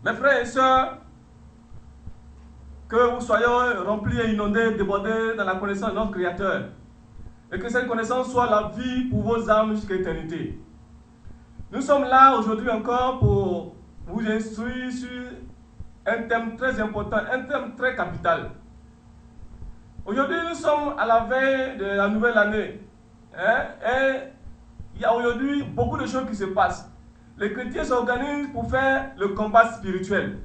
Mes frères et sœurs, que vous soyez remplis et inondés, débordés dans la connaissance de notre Créateur. Et que cette connaissance soit la vie pour vos âmes jusqu'à l'éternité. Nous sommes là aujourd'hui encore pour vous instruire sur un thème très important, un thème très capital. Aujourd'hui, nous sommes à la veille de la nouvelle année. Et il y a aujourd'hui beaucoup de choses qui se passent. Les chrétiens s'organisent pour faire le combat spirituel.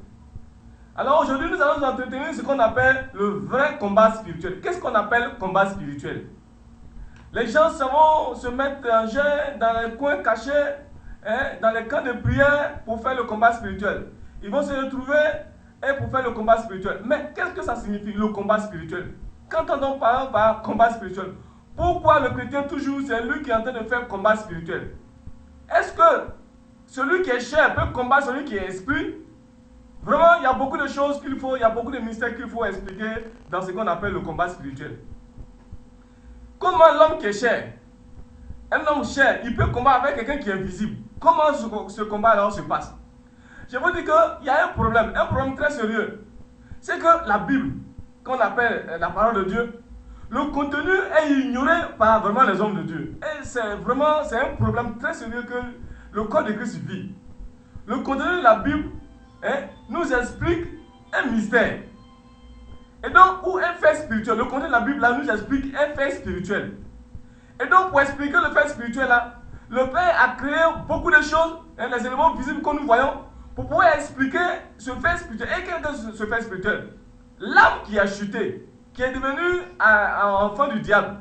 Alors aujourd'hui, nous allons nous entretenir ce qu'on appelle le vrai combat spirituel. Qu'est-ce qu'on appelle combat spirituel? Les gens vont se mettre en jeu dans les coins cachés, dans les camps de prière pour faire le combat spirituel. Ils vont se retrouver pour faire le combat spirituel. Mais qu'est-ce que ça signifie, le combat spirituel? Quand on parle par combat spirituel, pourquoi le chrétien toujours c'est lui qui est en train de faire combat spirituel? Est-ce que celui qui est chair peut combattre celui qui est esprit? Vraiment, il y a beaucoup de choses qu'il faut, il y a beaucoup de mystères qu'il faut expliquer dans ce qu'on appelle le combat spirituel. Comment l'homme qui est chair, un homme chair, il peut combattre avec quelqu'un qui est invisible? Comment ce combat alors se passe? Je vous dis qu'il y a un problème très sérieux. C'est que la Bible, qu'on appelle la parole de Dieu, le contenu est ignoré par vraiment les hommes de Dieu. Et c'est un problème très sérieux que le corps de Christ vit. Le contenu de la Bible nous explique un mystère. Et donc, ou un fait spirituel. Le contenu de la Bible là, nous explique un fait spirituel. Et donc, pour expliquer le fait spirituel là, le Père a créé beaucoup de choses, les éléments visibles que nous voyons, pour pouvoir expliquer ce fait spirituel. Et quel est ce fait spirituel? L'âme qui a chuté, qui est devenue enfant du diable.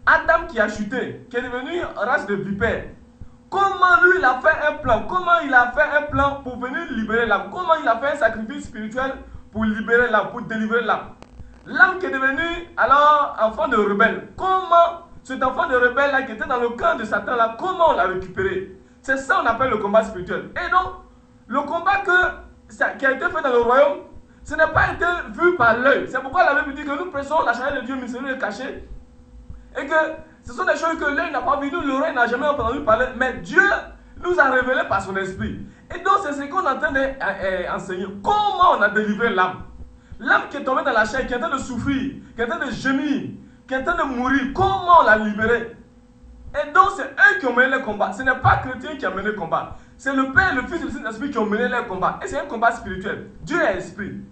Adam qui a chuté, qui est devenu race de vipère. Comment lui il a fait un plan? Comment il a fait un plan pour venir libérer l'âme? Comment il a fait un sacrifice spirituel pour libérer l'âme, pour délivrer l'âme? L'âme qui est devenue alors enfant de rebelle. Comment cet enfant de rebelle là qui était dans le camp de Satan là, comment on l'a récupéré? C'est ça qu'on appelle le combat spirituel. Et donc, le combat qui a été fait dans le royaume, ce n'a pas été vu par l'œil. C'est pourquoi la Bible dit que nous pressons la charité de Dieu mystérieuse et cachée. Et que ce sont des choses que l'œil n'a pas vu, l'oreille n'a jamais entendu parler. Mais Dieu nous a révélé par son esprit. Et donc c'est ce qu'on est en train d'enseigner. Comment on a délivré l'âme? L'âme qui est tombée dans la chair, qui est en train de souffrir, qui est en train de gémir, qui est en train de mourir. Comment on l'a libérée? Et donc c'est eux qui ont mené le combat. Ce n'est pas chrétien qui a mené le combat. C'est le Père, le Fils et le Saint-Esprit qui ont mené le combat. Et c'est un combat spirituel. Dieu est esprit.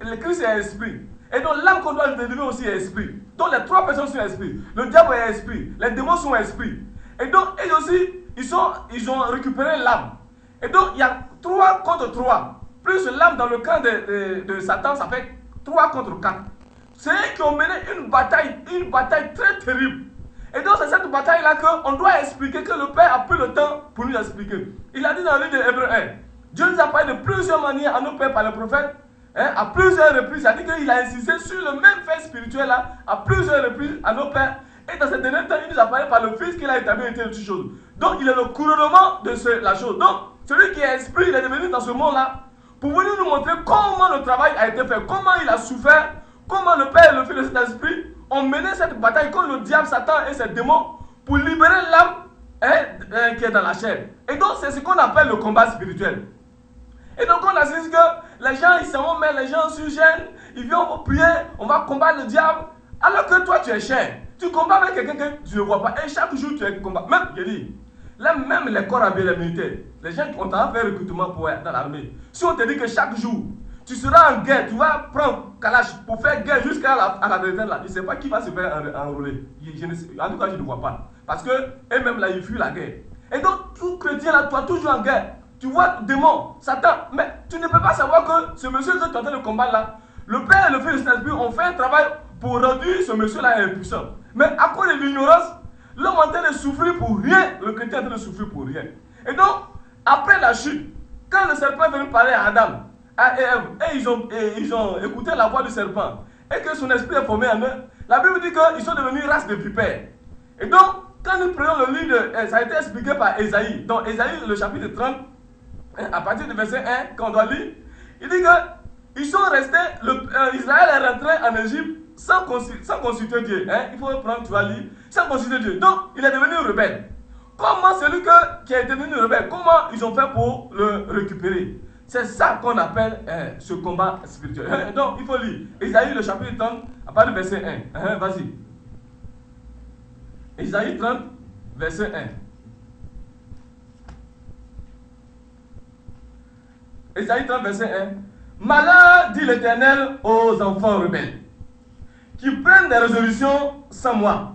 Le Christ est esprit. Et donc l'âme qu'on doit délivrer aussi est esprit. Donc les trois personnes sont esprit. Le diable est esprit. Les démons sont esprit. Et donc eux aussi, ils ont récupéré l'âme. Et donc il y a 3 contre 3. Plus l'âme dans le camp de Satan, ça fait 3 contre 4. C'est eux qui ont mené une bataille très terrible. Et donc c'est cette bataille-là qu'on doit expliquer, que le Père a pris le temps pour nous expliquer. Il a dit dans le livre de Hébreux 1, Dieu nous a parlé de plusieurs manières à nos pères par le prophète. À plusieurs reprises, il a dit qu'il a insisté sur le même fait spirituel là, à plusieurs reprises à nos pères. Et dans ce dernier temps, il nous a parlé par le Fils qu'il a établi une telle chose. Donc il est le couronnement de la chose. Donc celui qui est esprit, il est devenu dans ce monde-là pour venir nous montrer comment le travail a été fait, comment il a souffert, comment le Père et le Fils et cet esprit ont mené cette bataille contre le diable, Satan et ses démons pour libérer l'âme qui est dans la chair. Et donc c'est ce qu'on appelle le combat spirituel. Et donc on assiste que les gens ils s'en vont mettre les gens sur gêne, ils viennent prier, on va combattre le diable, alors que toi tu es cher. Tu combats avec quelqu'un que tu ne vois pas, et chaque jour tu es combat. Même, je dis, là même les corps armés, les militaires, les gens qui ont fait recrutement pour être dans l'armée, si on te dit que chaque jour tu seras en guerre, tu vas prendre Kalash pour faire guerre jusqu'à la retraite là, je ne sais pas qui va se faire enrôler. En tout cas je ne vois pas. Parce que eux-mêmes là ils fuient la guerre. Et donc tout chrétien là, toi toujours en guerre. Tu vois démon, Satan, mais tu ne peux pas savoir que ce monsieur que tu es en train de combattre là, le Père et le Fils et le Saint-Esprit ont fait un travail pour réduire ce monsieur là impuissant. Mais à cause de l'ignorance, l'homme est en train de souffrir pour rien, le chrétien est en train de souffrir pour rien. Et donc, après la chute, quand le serpent est venu parler à Adam, à Ève, et ils ont écouté la voix du serpent, et que son esprit est formé en eux, la Bible dit qu'ils sont devenus race de vipères. Et donc, quand nous prenons le livre, ça a été expliqué par Ésaïe, dans Ésaïe, le chapitre 30, à partir du verset 1, qu'on doit lire, il dit que ils sont restés, Israël est rentré en Égypte sans consulter Dieu. Il faut prendre, tu vas lire, sans consulter Dieu. Donc, il est devenu rebelle. Comment celui qui a été devenu rebelle, comment ils ont fait pour le récupérer? C'est ça qu'on appelle ce combat spirituel. Donc, il faut lire Isaïe, le chapitre 30, à partir du verset 1. Vas-y. Isaïe 30, verset 1. Isaïe 30, verset 1. Malheur, dit l'Éternel aux enfants rebelles, qui prennent des résolutions sans moi,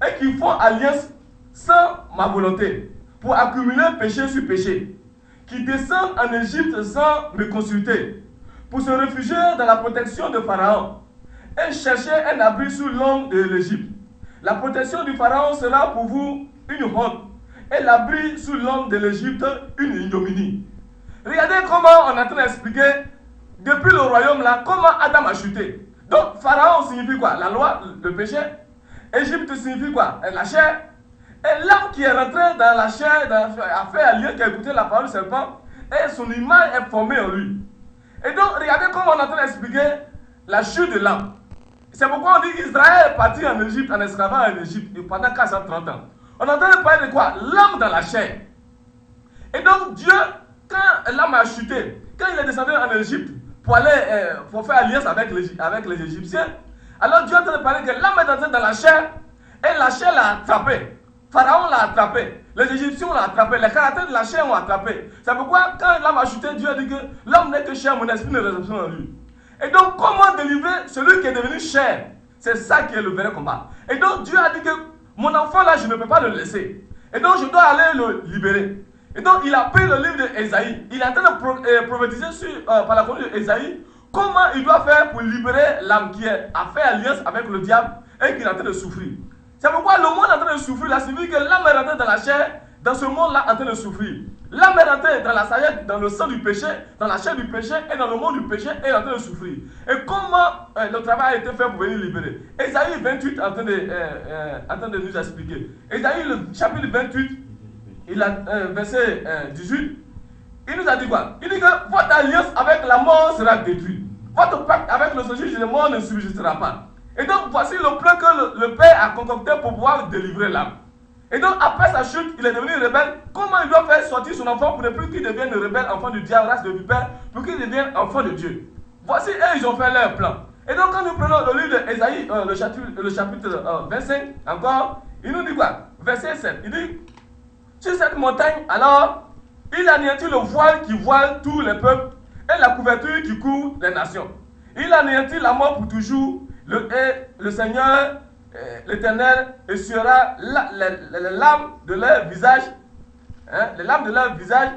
et qui font alliance sans ma volonté, pour accumuler péché sur péché, qui descendent en Égypte sans me consulter, pour se réfugier dans la protection de Pharaon, et chercher un abri sous l'ombre de l'Égypte. La protection du Pharaon sera pour vous une honte, et l'abri sous l'ombre de l'Égypte une ignominie. Regardez comment on est en train d'expliquer, depuis le royaume là, comment Adam a chuté. Donc, Pharaon signifie quoi? La loi, le péché. Égypte signifie quoi? La chair. Et l'homme qui est rentré dans la chair, a fait un lien, qui a écouté la parole du serpent, et son image est formée en lui. Et donc, regardez comment on est en train d'expliquer la chute de l'homme. C'est pourquoi on dit qu'Israël est parti en Égypte, en esclavage en Égypte, pendant 430 ans. On est en train de parler de quoi? L'homme dans la chair. Et donc, Dieu, quand l'homme a chuté, quand il est descendu en Égypte, pour faire alliance avec les Égyptiens, alors Dieu est en train de parler que l'homme est entré dans la chair, et la chair l'a attrapé. Pharaon l'a attrapé, les Égyptiens l'ont attrapé, les caractères de la chair l'ont attrapé. C'est pourquoi quand l'homme a chuté, Dieu a dit que l'homme n'est que chair, mon esprit ne réside en lui. Et donc comment délivrer celui qui est devenu chair? C'est ça qui est le vrai combat. Et donc Dieu a dit que mon enfant là, je ne peux pas le laisser. Et donc je dois aller le libérer. Et donc il a pris le livre d'Ésaïe. Il est en train de prophétiser par la conduite d'Ésaïe comment il doit faire pour libérer l'âme qui a fait alliance avec le diable et qui est en train de souffrir. C'est pourquoi le monde est en train de souffrir. Là, signifie que l'âme est rentrée dans la chair, dans ce monde-là, en train de souffrir. L'âme est rentrée dans la sagesse, dans le sang du péché, dans la chair du péché et dans le monde du péché et est en train de souffrir. Et comment le travail a été fait pour venir libérer? Ésaïe 28 est en train de nous expliquer. Ésaïe, le chapitre 28, verset 18, il nous a dit quoi? Il dit que votre alliance avec la mort sera détruite. Votre pacte avec le séjour de mort ne subsistera pas. Et donc, voici le plan que le Père a concocté pour pouvoir délivrer l'âme. Et donc, après sa chute, il est devenu rebelle. Comment il doit faire sortir son enfant pour ne plus qu'il devienne rebelle, enfant du diable, race de vipère, pour qu'il devienne enfant de Dieu? Voici, eux, ils ont fait leur plan. Et donc, quand nous prenons le livre d'Ésaïe, le chapitre 25, encore, il nous dit quoi? Verset 7, il dit, sur cette montagne, alors, il anéantit le voile qui voile tous les peuples et la couverture qui couvre les nations. Il anéantit la mort pour toujours. Le Seigneur, l'Éternel, essuiera les larmes de leur visage. Les larmes de leur visage.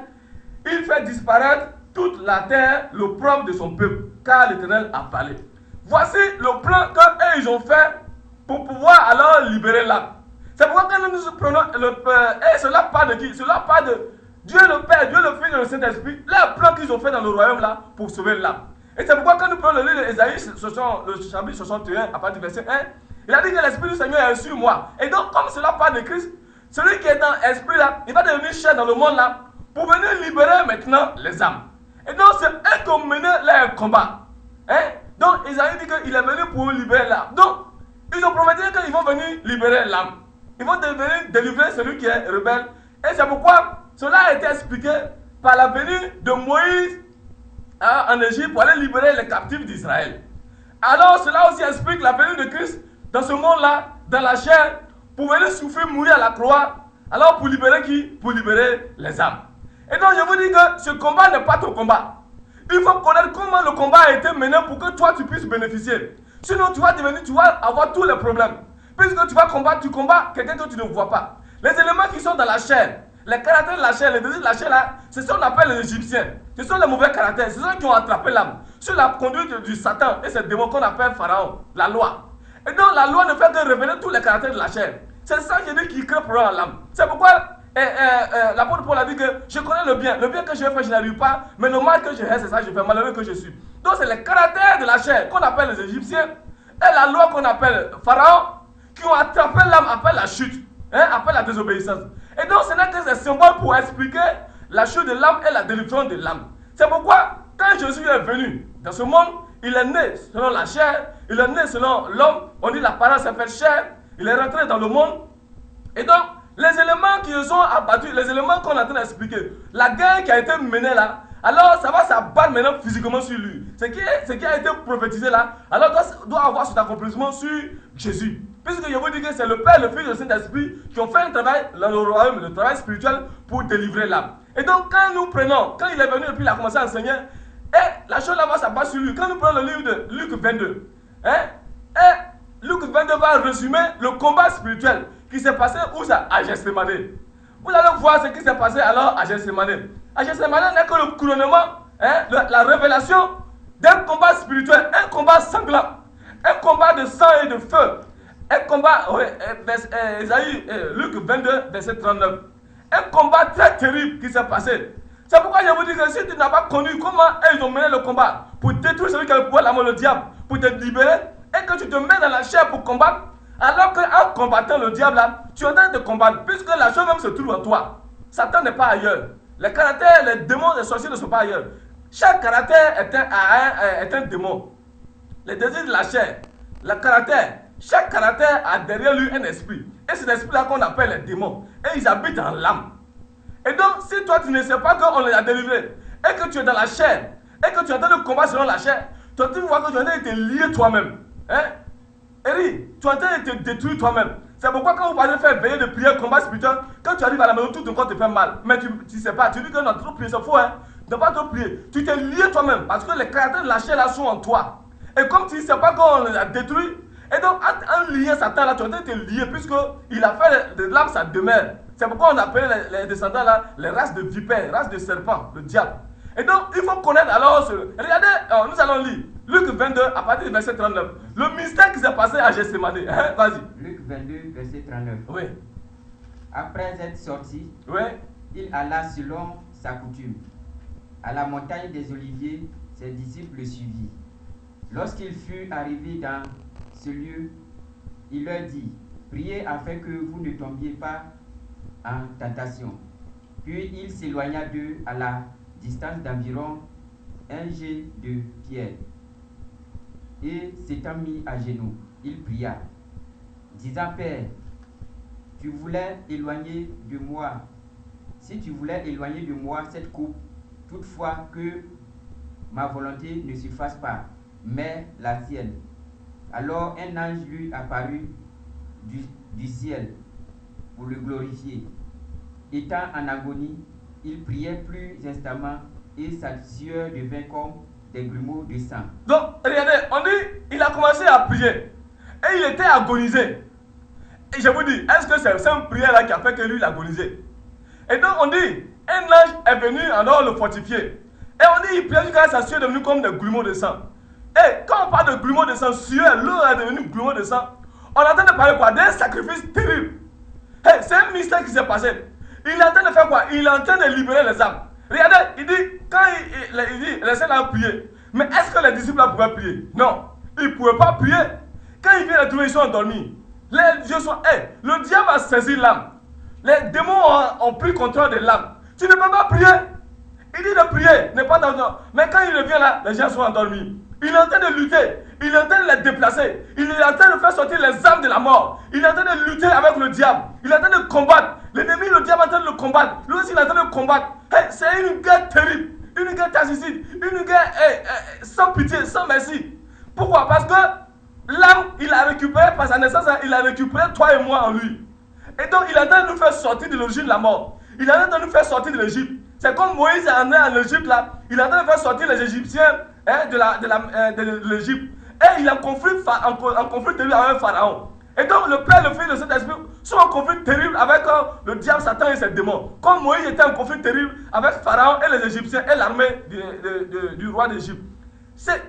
Il fait disparaître toute la terre, l'opprobre de son peuple, car l'Éternel a parlé. Voici le plan qu'eux ils ont fait pour pouvoir alors libérer l'âme. C'est pourquoi quand nous prenons et cela part de qui? Cela part de Dieu le Père, Dieu le Fils et le Saint-Esprit, leur plan qu'ils ont fait dans le royaume là pour sauver l'âme. Et c'est pourquoi quand nous prenons le livre d'Ésaïe, le chapitre 61, à partir du verset 1, il a dit que l'Esprit du Seigneur est sur moi. Et donc, comme cela part de Christ, celui qui est dans l'Esprit là, il va devenir chair dans le monde là, pour venir libérer maintenant les âmes. Et donc, c'est eux qui ont mené leur combat. Donc, Ésaïe dit qu'il est venu pour libérer l'âme. Donc, ils ont promis qu'ils vont venir libérer l'âme. Ils vont venir délivrer celui qui est rebelle. Et c'est pourquoi cela a été expliqué par la venue de Moïse en Égypte pour aller libérer les captifs d'Israël. Alors cela aussi explique la venue de Christ dans ce monde-là, dans la chair, pour venir souffrir, mourir à la croix. Alors pour libérer qui? Pour libérer les âmes. Et donc je vous dis que ce combat n'est pas ton combat. Il faut connaître comment le combat a été mené pour que toi tu puisses bénéficier. Sinon tu vas avoir tous les problèmes. Puisque tu vas combattre, tu combats quelqu'un que tu ne vois pas. Les éléments qui sont dans la chair, les caractères de la chair, les désirs de la chair là, c'est ce qu'on appelle les Égyptiens. Ce sont les mauvais caractères, ce sont ceux qui ont attrapé l'âme. Sur la conduite du Satan et ses démons qu'on appelle Pharaon, la loi. Et donc la loi ne fait que révéler tous les caractères de la chair. C'est ça qui crée problème à l'âme. C'est pourquoi l'apôtre Paul a dit que je connais le bien que je vais faire, je n'arrive pas, mais le mal que je fais, c'est ça que je fais, malheureux que je suis. Donc c'est les caractères de la chair qu'on appelle les Égyptiens et la loi qu'on appelle Pharaon qui ont attrapé l'âme après la chute, après la désobéissance. Et donc ce n'est que des symboles pour expliquer la chute de l'âme et la délivrance de l'âme. C'est pourquoi quand Jésus est venu dans ce monde, il est né selon la chair, il est né selon l'homme, on dit la parole s'est faite chair, il est rentré dans le monde. Et donc, les éléments qui sont abattus, les éléments qu'on est en train d'expliquer, la guerre qui a été menée là, alors ça va s'abattre maintenant physiquement sur lui. Ce qui a été prophétisé là, alors doit avoir cet accomplissement sur Jésus. Puisque je vous dis que c'est le Père, le Fils et le Saint-Esprit qui ont fait un travail dans le royaume, le travail spirituel pour délivrer l'âme. Et donc quand nous prenons, quand il est venu et puis il a commencé à enseigner, et la chose là va s'abattre sur lui. Quand nous prenons le livre de Luc 22, et Luc 22 va résumer le combat spirituel qui s'est passé où ça? À Gethsémani. Vous allez voir ce qui s'est passé alors à Gethsémani. À Gethsémani n'est que le couronnement, la révélation d'un combat spirituel, un combat sanglant, un combat de sang et de feu, un combat, Luc 22, verset 39, un combat très terrible qui s'est passé. C'est pourquoi je vous dis que si tu n'as pas connu comment ils ont mené le combat pour détruire celui qui a le pouvoir de la mort, le diable, pour te libérer, et que tu te mets dans la chair pour combattre, alors qu'en combattant le diable là, tu es en train de combattre, puisque la chose même se trouve en toi. Satan n'est pas ailleurs. Les caractères, les démons, les sorciers ne sont pas ailleurs. Chaque caractère est un démon. Les désirs de la chair, le caractère, chaque caractère a derrière lui un esprit. Et cet esprit-là qu'on appelle les démons. Et ils habitent dans l'âme. Et donc, si toi tu ne sais pas qu'on les a délivrés, et que tu es dans la chair, et que tu es en train de combattre selon la chair, tu vois que tu es en train de te lier toi-même. Eri, tu es en train de te détruire toi-même. C'est pourquoi quand vous parlez de faire veiller de prière, combat spirituel, quand tu arrives à la maison, tout ton corps te fait mal. Mais tu ne sais pas, tu dis que non, trop prier, c'est faux, ne pas trop prier. Tu t'es lié toi-même, parce que les caractères de la chair là sont en toi. Et comme tu ne sais pas qu'on les a détruits, et donc en liant Satan là, tu es en train de te lier, puisqu'il a fait de l'âme sa demeure. C'est pourquoi on appelle les descendants là, les races de vipères, races de serpents, le diable. Et donc, il faut connaître alors, regardez, nous allons lire Luc 22 à partir du verset 39. Le mystère qui s'est passé à Gethsémani. Vas-y. Luc 22, verset 39. Oui. Après être sorti, oui, il alla selon sa coutume. À la montagne des Oliviers, ses disciples le suivirent. Lorsqu'il fut arrivé dans ce lieu, il leur dit, priez afin que vous ne tombiez pas en tentation. Puis il s'éloigna d'eux à la distance d'environ un jet de pierre. Et s'étant mis à genoux, il pria, disant, Père, tu voulais éloigner de moi, si tu voulais éloigner de moi cette coupe, toutefois que ma volonté ne se fasse pas, mais la sienne. Alors un ange lui apparut du ciel pour le glorifier. Étant en agonie, il priait plus instamment et sa sueur devint comme des grumeaux de sang. Donc, regardez, on dit, il a commencé à prier et il était agonisé. Et je vous dis, est-ce que c'est cette prière-là qui a fait que lui, il a agonisé? Et donc, on dit, un ange est venu alors le fortifier. Et on dit, il priait jusqu'à sa sueur est devenue comme des grumeaux de sang. Et quand on parle de grumeaux de sang, sueur, l'eau est devenue grumeaux de sang. On est en train de parler quoi? D'un sacrifice terrible. Hey, c'est un mystère qui s'est passé. Il est en train de faire quoi? Il est en train de libérer les âmes. Regardez, il dit, quand il dit, les saints ont prié. Mais est-ce que les disciples pouvaient prier? Non, ils ne pouvaient pas prier. Quand il vient les trouver, ils sont endormis. Les dieux sont, le diable a saisi l'âme. Les démons ont pris contrôle de l'âme. Tu ne peux pas prier. Il dit de prier, n'est pas dans. Mais quand il revient là, les gens sont endormis. Il est en train de lutter. Il est en train de les déplacer. Il est en train de faire sortir les âmes de la mort. Il est en train de lutter avec le diable. Il est en train de combattre. L'ennemi, le diable est en train de le combattre. Lui aussi, il est en train de combattre. C'est une guerre terrible. Une guerre tarcicide. Une guerre sans pitié, sans merci. Pourquoi? Parce que l'âme, il a récupéré, par sa naissance, il a récupéré toi et moi en lui. Et donc, il est en train de nous faire sortir de l'origine de la mort. Il est en train de nous faire sortir de l'Égypte. C'est comme Moïse est en Égypte là. Il est en train de faire sortir les Égyptiens de l'Égypte. Et il est en conflit terrible avec Pharaon. Et donc le Père, le Fils et le Saint-Esprit sont en conflit terrible avec le diable, Satan et ses démons. Comme Moïse était en conflit terrible avec Pharaon et les Égyptiens et l'armée du roi d'Égypte. C'est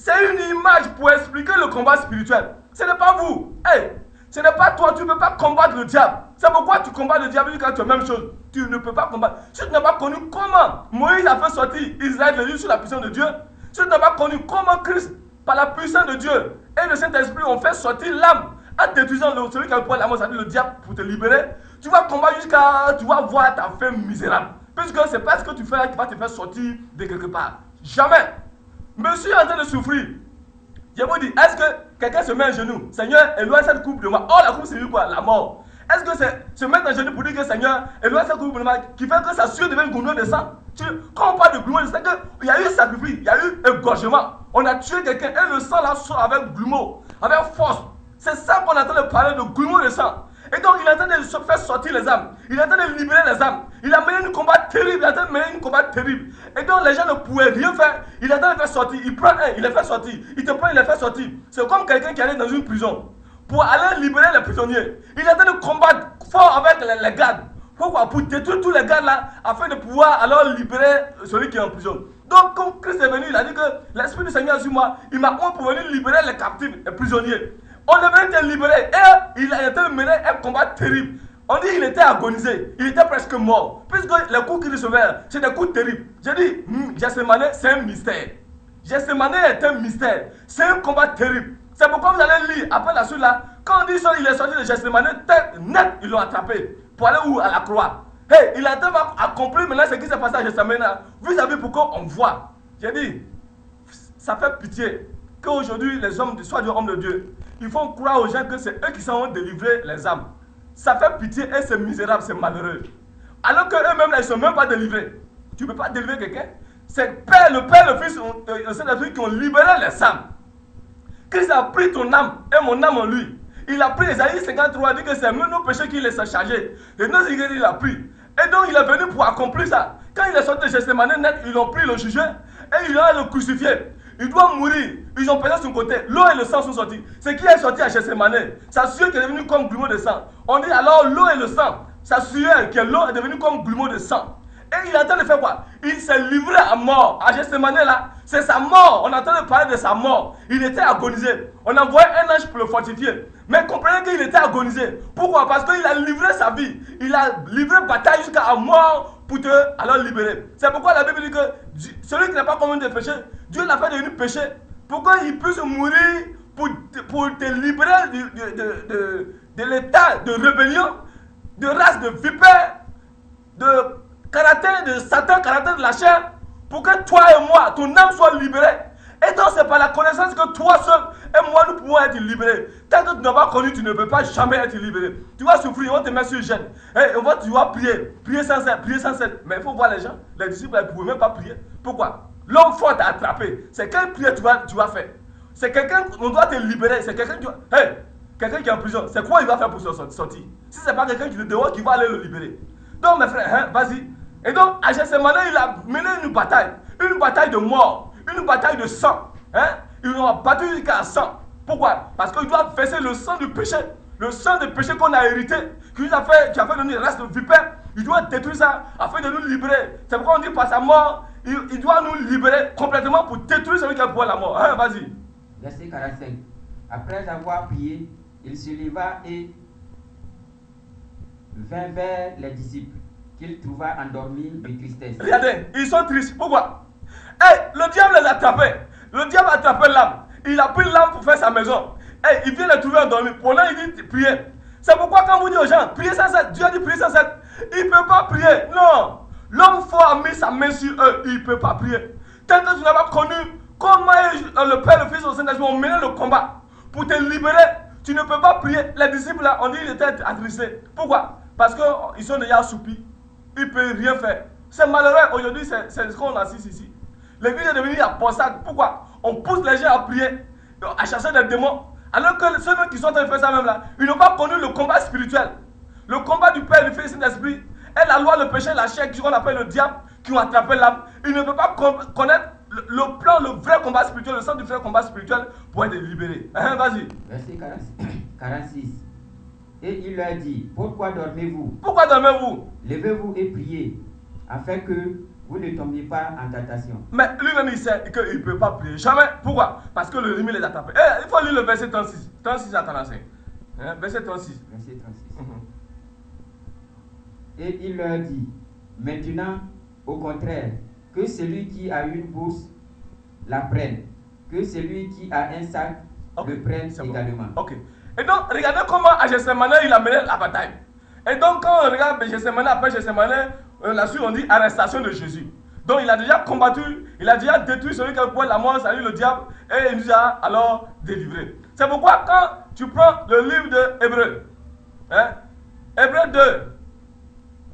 une image pour expliquer le combat spirituel. Ce n'est pas vous. Ce n'est pas toi, tu ne peux pas combattre le diable. C'est pourquoi tu combats le diable quand tu as la même chose. Tu ne peux pas combattre. Si tu n'as pas connu comment Moïse a fait sortir Israël de l'Égypte sous la puissance de Dieu, si tu n'as pas connu comment Christ, par la puissance de Dieu et le Saint-Esprit, ont fait sortir l'âme en détruisant celui qui a le pouvoir de la mort, c'est-à-dire le diable, pour te libérer, tu vas combattre jusqu'à, tu vas voir ta fin misérable. Puisque c'est pas ce que tu fais là qui va te faire sortir de quelque part. Jamais. Monsieur est en train de souffrir. Je vous dis, est-ce que quelqu'un se met à genoux? Seigneur, éloigne cette coupe de moi. Oh, la coupe, c'est quoi? La mort. Est-ce que c'est se mettre à genoux pour dire que Seigneur, et doit faire qui fait que sa sueur devient gourmand de sang? Quand on parle de gourmand de sang, il y a eu sacrifice, il y a eu égorgement. On a tué quelqu'un et le sang là sort avec gourmand, avec force. C'est ça qu'on est en train de parler de gourmand de sang. Et donc il est en train de se faire sortir les âmes. Il est en train de libérer les âmes. Il a mené un combat terrible. Il est en train de mener un combat terrible. Et donc les gens ne pouvaient rien faire. Il est en train de faire sortir. Il prend un, il les fait sortir. Il te prend, il les fait sortir. C'est comme quelqu'un qui allait dans une prison pour aller libérer les prisonniers. Il est en train de combattre fort avec les gardes. Pourquoi? Pour détruire tous les gardes là, afin de pouvoir alors libérer celui qui est en prison. Donc quand Christ est venu, il a dit que l'Esprit du Seigneur est sur moi. Il m'a envoyé pour venir libérer les captifs, les prisonniers. On est venu te libérer et il a été mené un combat terrible. On dit qu'il était agonisé, il était presque mort. Puisque les coups qu'il recevait, c'est des coups terribles. J'ai dit, Gethsemane, c'est un mystère. Gethsemane est un mystère. C'est un combat terrible. C'est pourquoi vous allez lire après la suite là. Quand on dit ça, il est sorti de Gethsemane, tête net, ils l'ont attrapé. Pour aller où? À la croix. Hey, il a accompli maintenant ce qui s'est passé à Gethsemane. Vous savez pourquoi on voit. J'ai dit, ça fait pitié qu'aujourd'hui les hommes, soit des hommes de Dieu, ils font croire aux gens que c'est eux qui sont délivrés les âmes. Ça fait pitié et c'est misérable, c'est malheureux. Alors qu'eux-mêmes, ils ne sont même pas délivrés. Tu ne peux pas délivrer quelqu'un. C'est le Père, le Fils, le Saint-Esprit qui ont libéré les âmes. Christ a pris ton âme et mon âme en lui. Il a pris Ésaïe 53, il dit que c'est même nos péchés qu'il les a chargés. Et nos iniquités, il a pris. Et donc il est venu pour accomplir ça. Quand il est sorti de Gethsemane net, ils l'ont pris, le jugé, et ils l'ont crucifié. Il doit mourir. Ils ont pesé son côté. L'eau et le sang sont sortis. Ce qui est sorti à Gethsemane, sa sueur qui est devenue comme grumeau de sang. On dit alors l'eau et le sang, sa sueur qui est l'eau est devenue comme grumeau de sang. Et il est en train de faire quoi? Il s'est livré à mort. À Gethsemane là, c'est sa mort. On est en train de parler de sa mort. Il était agonisé. On a envoyé un ange pour le fortifier. Mais comprenez qu'il était agonisé. Pourquoi? Parce qu'il a livré sa vie. Il a livré bataille jusqu'à la mort pour te alors libérer. C'est pourquoi la Bible dit que celui qui n'a pas commis de péché, Dieu l'a fait devenir péché. Pourquoi il puisse mourir pour te libérer de l'état de rébellion, de race de vipère, de caractère de Satan, caractère de la chair, pour que toi et moi, ton âme soit libérée. Et donc c'est par la connaissance que toi seul et moi nous pouvons être libérés. Tant que tu n'as pas connu, tu ne peux pas jamais être libéré. Tu vas souffrir, on te met sur le gêne. Et tu vas prier sans cesse, prier sans cesse. Mais il faut voir les gens, les disciples ne pouvaient même pas prier. Pourquoi? L'homme fort t'a attrapé. C'est quelle prière tu vas faire? C'est quelqu'un, on doit te libérer. C'est quelqu'un qui quelqu'un qui est en prison. C'est quoi il va faire pour sortir? Si ce n'est pas quelqu'un qui est dehors qui va aller le libérer. Donc mes frères, vas-y. Et donc à Gethsemane, il a mené une bataille de mort. Une bataille de sang. Ils ont battu jusqu'à sang. Pourquoi? Parce qu'ils doivent verser le sang du péché. Le sang du péché qu'on a hérité, qui a fait donner le reste de vipère. Il doit détruire ça afin de nous libérer. C'est pourquoi on dit par sa mort, il doit nous libérer complètement pour détruire celui qui a pouvoir la mort. Vas-y. Verset 45. Après avoir prié, il se leva et vint vers les disciples qu'il trouva endormis de tristesse. Regardez, ils sont tristes. Pourquoi? Le diable les a attrapés. Le diable a attrapé l'âme. Il a pris l'âme pour faire sa maison. Il vient les trouver endormis. Pendant il dit prier. C'est pourquoi quand vous dites aux gens, priez sans cesse, Dieu a dit prier sans cesse. Il ne peut pas prier. Non. L'homme fort a mis sa main sur eux. Il ne peut pas prier. Tant que tu n'as pas connu comment le Père, le Fils et le Saint-Esprit ont mené le combat pour te libérer, tu ne peux pas prier. Les disciples là, on dit qu'ils étaient attristés. Pourquoi? Parce qu'ils sont déjà assoupis. Ils ne peuvent rien faire. C'est malheureux. Aujourd'hui, c'est ce qu'on assiste ici. L'église est devenue apostate. Pourquoi? On pousse les gens à prier, à chercher des démons. Alors que ceux qui sont en train de faire ça même là, ils n'ont pas connu le combat spirituel. Le combat du Père, du Fils et de l'Esprit. Et la loi, le péché, la chair, qu'on appelle le diable, qui ont attrapé l'âme. Ils ne peuvent pas connaître le plan, le vrai combat spirituel, le sens du vrai combat spirituel pour être libéré. Vas-y. Verset 46. Et il leur dit, pourquoi dormez-vous? Pourquoi dormez-vous? Levez-vous et priez, afin que vous ne tombiez pas en tentation. Mais lui-même, il sait qu'il ne peut pas prier. Jamais. Pourquoi? Parce que le ennemi les a tapés. Il faut lire le verset 36. 36 à 35. Verset 36. Verset 36. Et il leur dit, maintenant, au contraire, que celui qui a une bourse la prenne, que celui qui a un sac le prenne également. Bon. Ok. Et donc, regardez comment à Gethsemane, il a mené la bataille. Et donc, quand on regarde Gethsemane, après Gethsemane, la suite, on dit arrestation de Jésus. Donc, il a déjà combattu, il a déjà détruit celui qui a pouvoir la mort, c'est-à-dire le diable, et il nous a alors délivré. C'est pourquoi, quand tu prends le livre de Hébreux, Hébreux 2.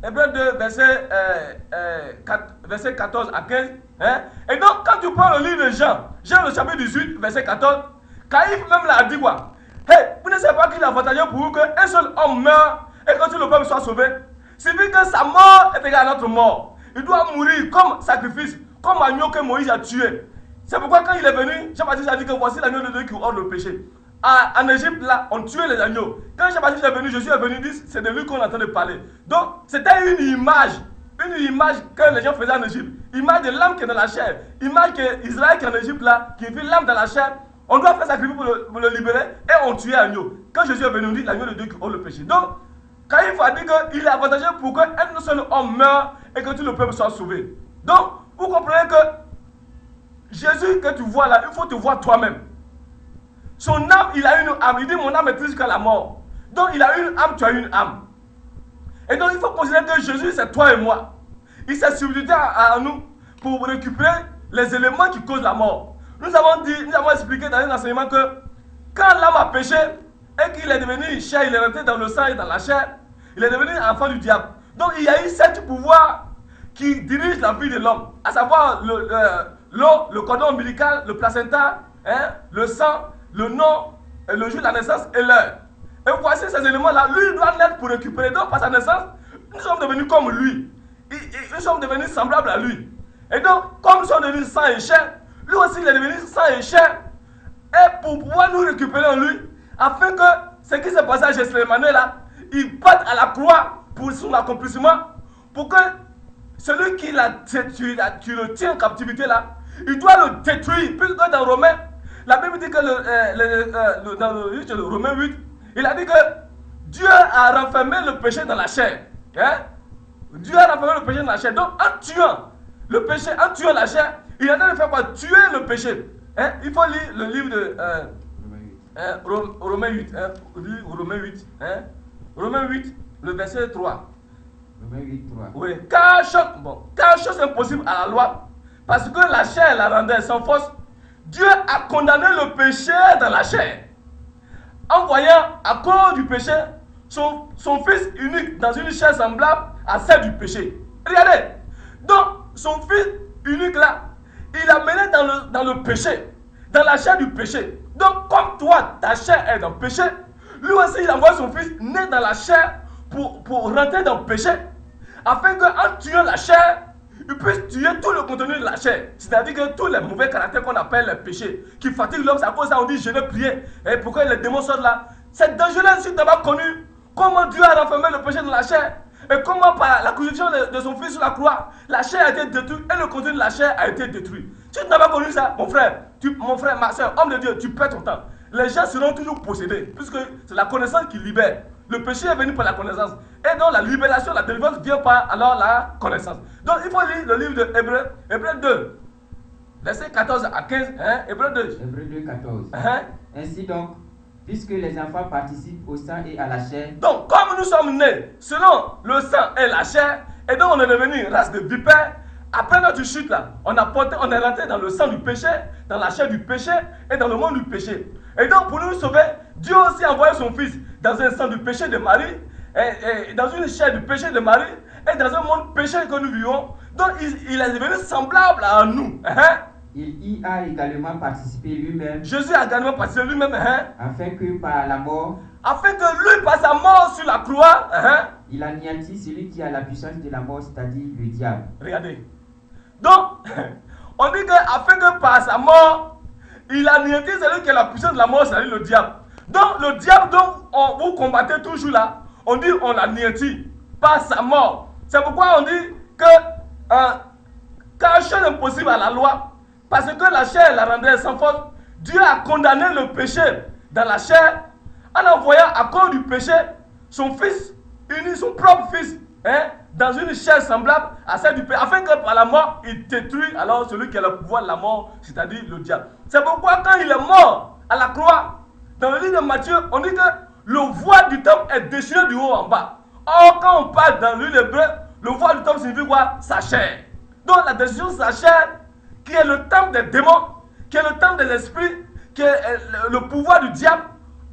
Hébreux 2, verset 14 à 15. Hein? Et donc, quand tu prends le livre de Jean, Jean le chapitre 18, verset 14, Caïphe même l'a dit quoi? Hey, vous ne savez pas qu'il est avantageux pour vous qu'un seul homme meure et que tout le peuple soit sauvé? C'est dit que sa mort est égale à notre mort. Il doit mourir comme sacrifice, comme agneau que Moïse a tué. C'est pourquoi quand il est venu, Jean-Baptiste a dit que voici l'agneau de Dieu qui ôte le péché. En Égypte, là, on tuait les agneaux. Quand Jean-Baptiste est venu, Jésus est venu dire, c'est de lui qu'on est en train de parler. Donc, c'était une image que les gens faisaient en Égypte. Image de l'âme qui est dans la chair. Image que Israël qui est en Égypte, là, qui fait l'âme dans la chair. On doit faire sacrifice pour le libérer et on tuait l'agneau. Quand Jésus est venu, on dit l'agneau de Dieu qui ôte le péché. Donc, Caïphe a dit qu'il est avantageux pour qu'un seul homme meure et que tout le peuple soit sauvé. Donc, vous comprenez que Jésus que tu vois là, il faut te voir toi-même. Son âme, il a une âme. Il dit mon âme est triste jusqu'à la mort. Donc, il a une âme, tu as une âme. Et donc, il faut considérer que Jésus, c'est toi et moi. Il s'est substitué à nous pour récupérer les éléments qui causent la mort. Nous avons expliqué dans un enseignement que quand l'âme a péché et qu'il est devenu chair, il est rentré dans le sang et dans la chair, il est devenu enfant du diable. Donc, il y a eu 7 pouvoirs qui dirigent la vie de l'homme, à savoir l'eau, le cordon ombilical, le placenta, hein, le sang, le nom, le jour de la naissance et l'heure. Et voici ces éléments-là, lui doit naître pour récupérer. Donc, par sa naissance, nous sommes devenus comme lui. Nous sommes devenus semblables à lui. Et donc, comme nous sommes devenus sang et chair, lui aussi il est devenu sang et chair. Et pour pouvoir nous récupérer en lui, afin que ce qui s'est passé à Gethsémane là, il parte à la croix pour son accomplissement, pour que celui qui tu le tient en captivité là, il doit le détruire. Puisque dans Romains, la Bible dit que dans le Romains 8, il a dit que Dieu a renfermé le péché dans la chair. Hein? Dieu a renfermé le péché dans la chair. Donc en tuant le péché, en tuant la chair, il est en train de faire quoi? Tuer le péché. Hein? Il faut lire le livre de Romains 8. Hein? Romains 8. Hein? Romains 8, le verset 3. Romains 8, 3. Oui. Car chose impossible à la loi, parce que la chair la rendait sans force, Dieu a condamné le péché dans la chair, en voyant à cause du péché son fils unique dans une chair semblable à celle du péché. Regardez, donc son fils unique là, il l'a mené dans le péché, dans la chair du péché. Donc comme toi, ta chair est dans le péché, lui aussi il envoie son fils né dans la chair pour rentrer dans le péché, afin qu'en tuant la chair, il puisse tuer tout le contenu de la chair. C'est-à-dire que tous les mauvais caractères qu'on appelle les péchés, qui fatiguent l'homme, c'est à cause de ça on dit je vais prier. Et pourquoi les démons sortent là? C'est dangereux si tu n'as pas connu comment Dieu a renfermé le péché dans la chair. Et comment par la crucifixion de son fils sur la croix, la chair a été détruite et le contenu de la chair a été détruit. Si tu n'as pas connu ça, mon frère, ma soeur, homme de Dieu, tu perds ton temps. Les gens seront toujours possédés, puisque c'est la connaissance qui libère. Le péché est venu par la connaissance. Et donc la libération, la délivrance vient par alors la connaissance. Donc il faut lire le livre de Hébreux 2, verset 14 à 15. Hein? Hébreux 2. Hébreux 2, 14. Hein? Ainsi donc, puisque les enfants participent au sang et à la chair. Donc comme nous sommes nés selon le sang et la chair, et donc on est devenu race de vipères, après notre chute là, on est rentré dans le sang du péché, dans la chair du péché et dans le monde du péché. Et donc pour nous sauver, Dieu aussi a envoyé son fils dans un sang du péché de Marie, et dans une chair du péché de Marie, et dans un monde péché que nous vivons. Donc il est devenu semblable à nous. Hein? Il y a également participé lui-même. Jésus a également participé lui-même. Hein? Afin que par la mort, afin que lui, par sa mort sur la croix, hein? Il anéantit celui qui a la puissance de la mort, c'est-à-dire le diable. Regardez. Donc, on dit qu'afin que par sa mort, il anéantit celui qui a la puissance de la mort, c'est-à-dire le diable. Donc, le diable dont vous combattez toujours là, on dit on l'anéantit par sa mort. C'est pourquoi on dit que car chose impossible à la loi, parce que la chair la rendait sans force, Dieu a condamné le péché dans la chair en envoyant à cause du péché son fils uni, son propre fils, hein, dans une chair semblable à celle du péché, afin que par la mort, il détruit alors celui qui a le pouvoir de la mort, c'est-à-dire le diable. C'est pourquoi quand il est mort à la croix, dans le livre de Matthieu, on dit que le voile du temple est déchiré du haut en bas. Or, quand on parle dans l'huile hébreu, le voile du temple signifie quoi? Sa chair. Donc la décision de sa chair, qui est le temple des démons, qui est le temple des esprits, qui est le pouvoir du diable,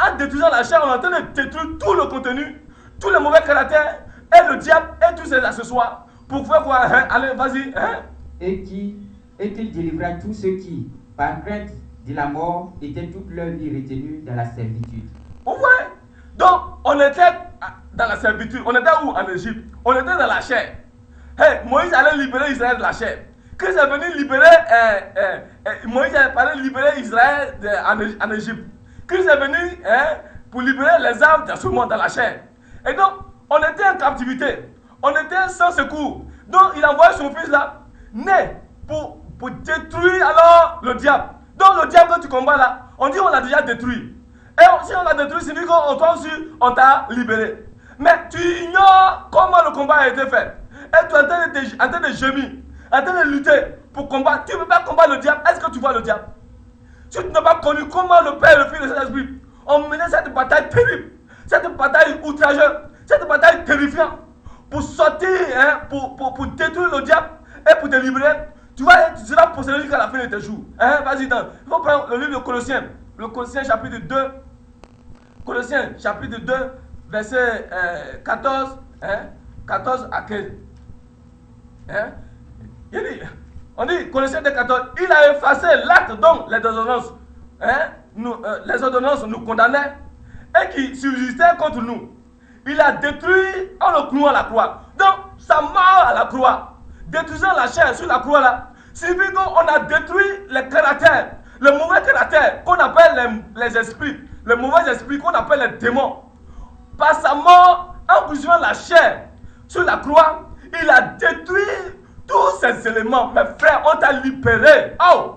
en détruisant la chair, on est en train de détruire tout le contenu tous les mauvais caractères, et le diable, et tous ses accessoires, pour faire quoi? Allez, vas-y. Et qu'il délivra tous ceux qui, par crainte de la mort, étaient toute leur vie retenus dans la servitude. Ouais. Donc, on était dans la servitude. On était où? En Égypte. On était dans la chair. Moïse allait libérer Israël de la chair. Christ est venu libérer, Moïse allait libérer Israël en Égypte. Christ est venu pour libérer les âmes de ce monde dans la chair. Et donc, on était en captivité. On était sans secours. Donc, il a envoyé son fils là, né, pour détruire alors le diable. Donc, le diable que tu combats là, on dit on l'a déjà détruit. Et si on l'a détruit, c'est dit qu'on toi aussi, on t'a libéré. Mais tu ignores comment le combat a été fait. Et tu es en train de gémir, en train de lutter pour combattre. Tu ne peux pas combattre le diable. Est-ce que tu vois le diable? Si tu n'as pas connu comment le Père, le Fils et le Saint-Esprit ont mené cette bataille terrible, cette bataille outrageuse, cette bataille terrifiante, pour sortir, pour détruire le diable et pour te libérer, tu seras possédé jusqu'à la fin de tes jours. Vas-y, il faut prendre le livre de Colossiens. Le Colossiens chapitre 2, Colossiens chapitre 2, verset 14, 14 à 15. On dit, Colossiens 2, 14, il a effacé l'acte dont les ordonnances nous condamnaient et qui subsistait contre nous. Il a détruit en le clouant à la croix. Donc, sa mort à la croix, détruisant la chair sur la croix là, signifie qu'on a détruit les caractères, le mauvais caractère qu'on appelle les esprits, les mauvais esprits qu'on appelle les démons. Par sa mort, en clouant la chair sur la croix, il a détruit tous ces éléments. Mes frères, on t'a libéré. Oh!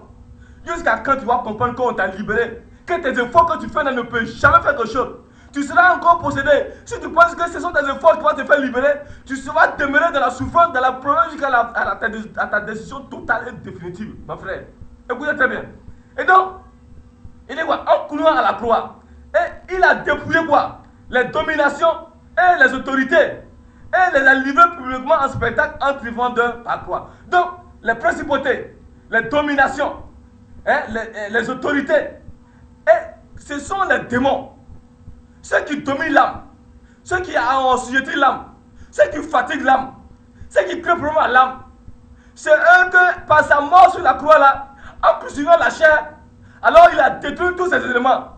Jusqu'à quand tu vas comprendre qu'on t'a libéré? Que tes efforts que tu fais ne peuvent jamais faire quelque chose. Tu seras encore possédé. Si tu penses que ce sont tes efforts qui vont te faire libérer, tu seras demeuré dans la souffrance, dans la problème jusqu'à ta décision totale et définitive, mon frère. Écoutez très bien. Et donc, il est quoi? En coulant à la croix. Et il a dépouillé quoi? Les dominations et les autorités. Et les a livrés publiquement en spectacle en triomphant d'eux par croix. Donc, les principautés, les dominations, les autorités, et ce sont les démons. Ceux qui dominent l'âme, ceux qui assujettent l'âme, ceux qui fatiguent l'âme, ceux qui créent problème à l'âme. C'est eux que, par sa mort sur la croix là, en crucifiant la chair, alors il a détruit tous ces éléments.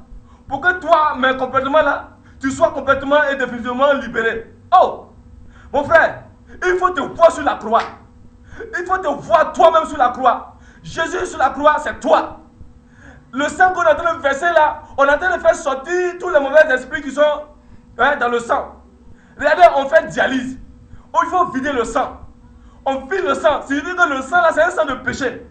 Pour que toi, mais complètement là, tu sois complètement et définitivement libéré. Oh! Mon frère, il faut te voir sur la croix. Il faut te voir toi-même sur la croix. Jésus sur la croix, c'est toi. Le sang qu'on est en train de verser là, on est en train de faire sortir tous les mauvais esprits qui sont dans le sang. Regardez, on fait dialyse. Il faut vider le sang. On vide le sang. C'est-à-dire que le sang là, c'est un sang de péché.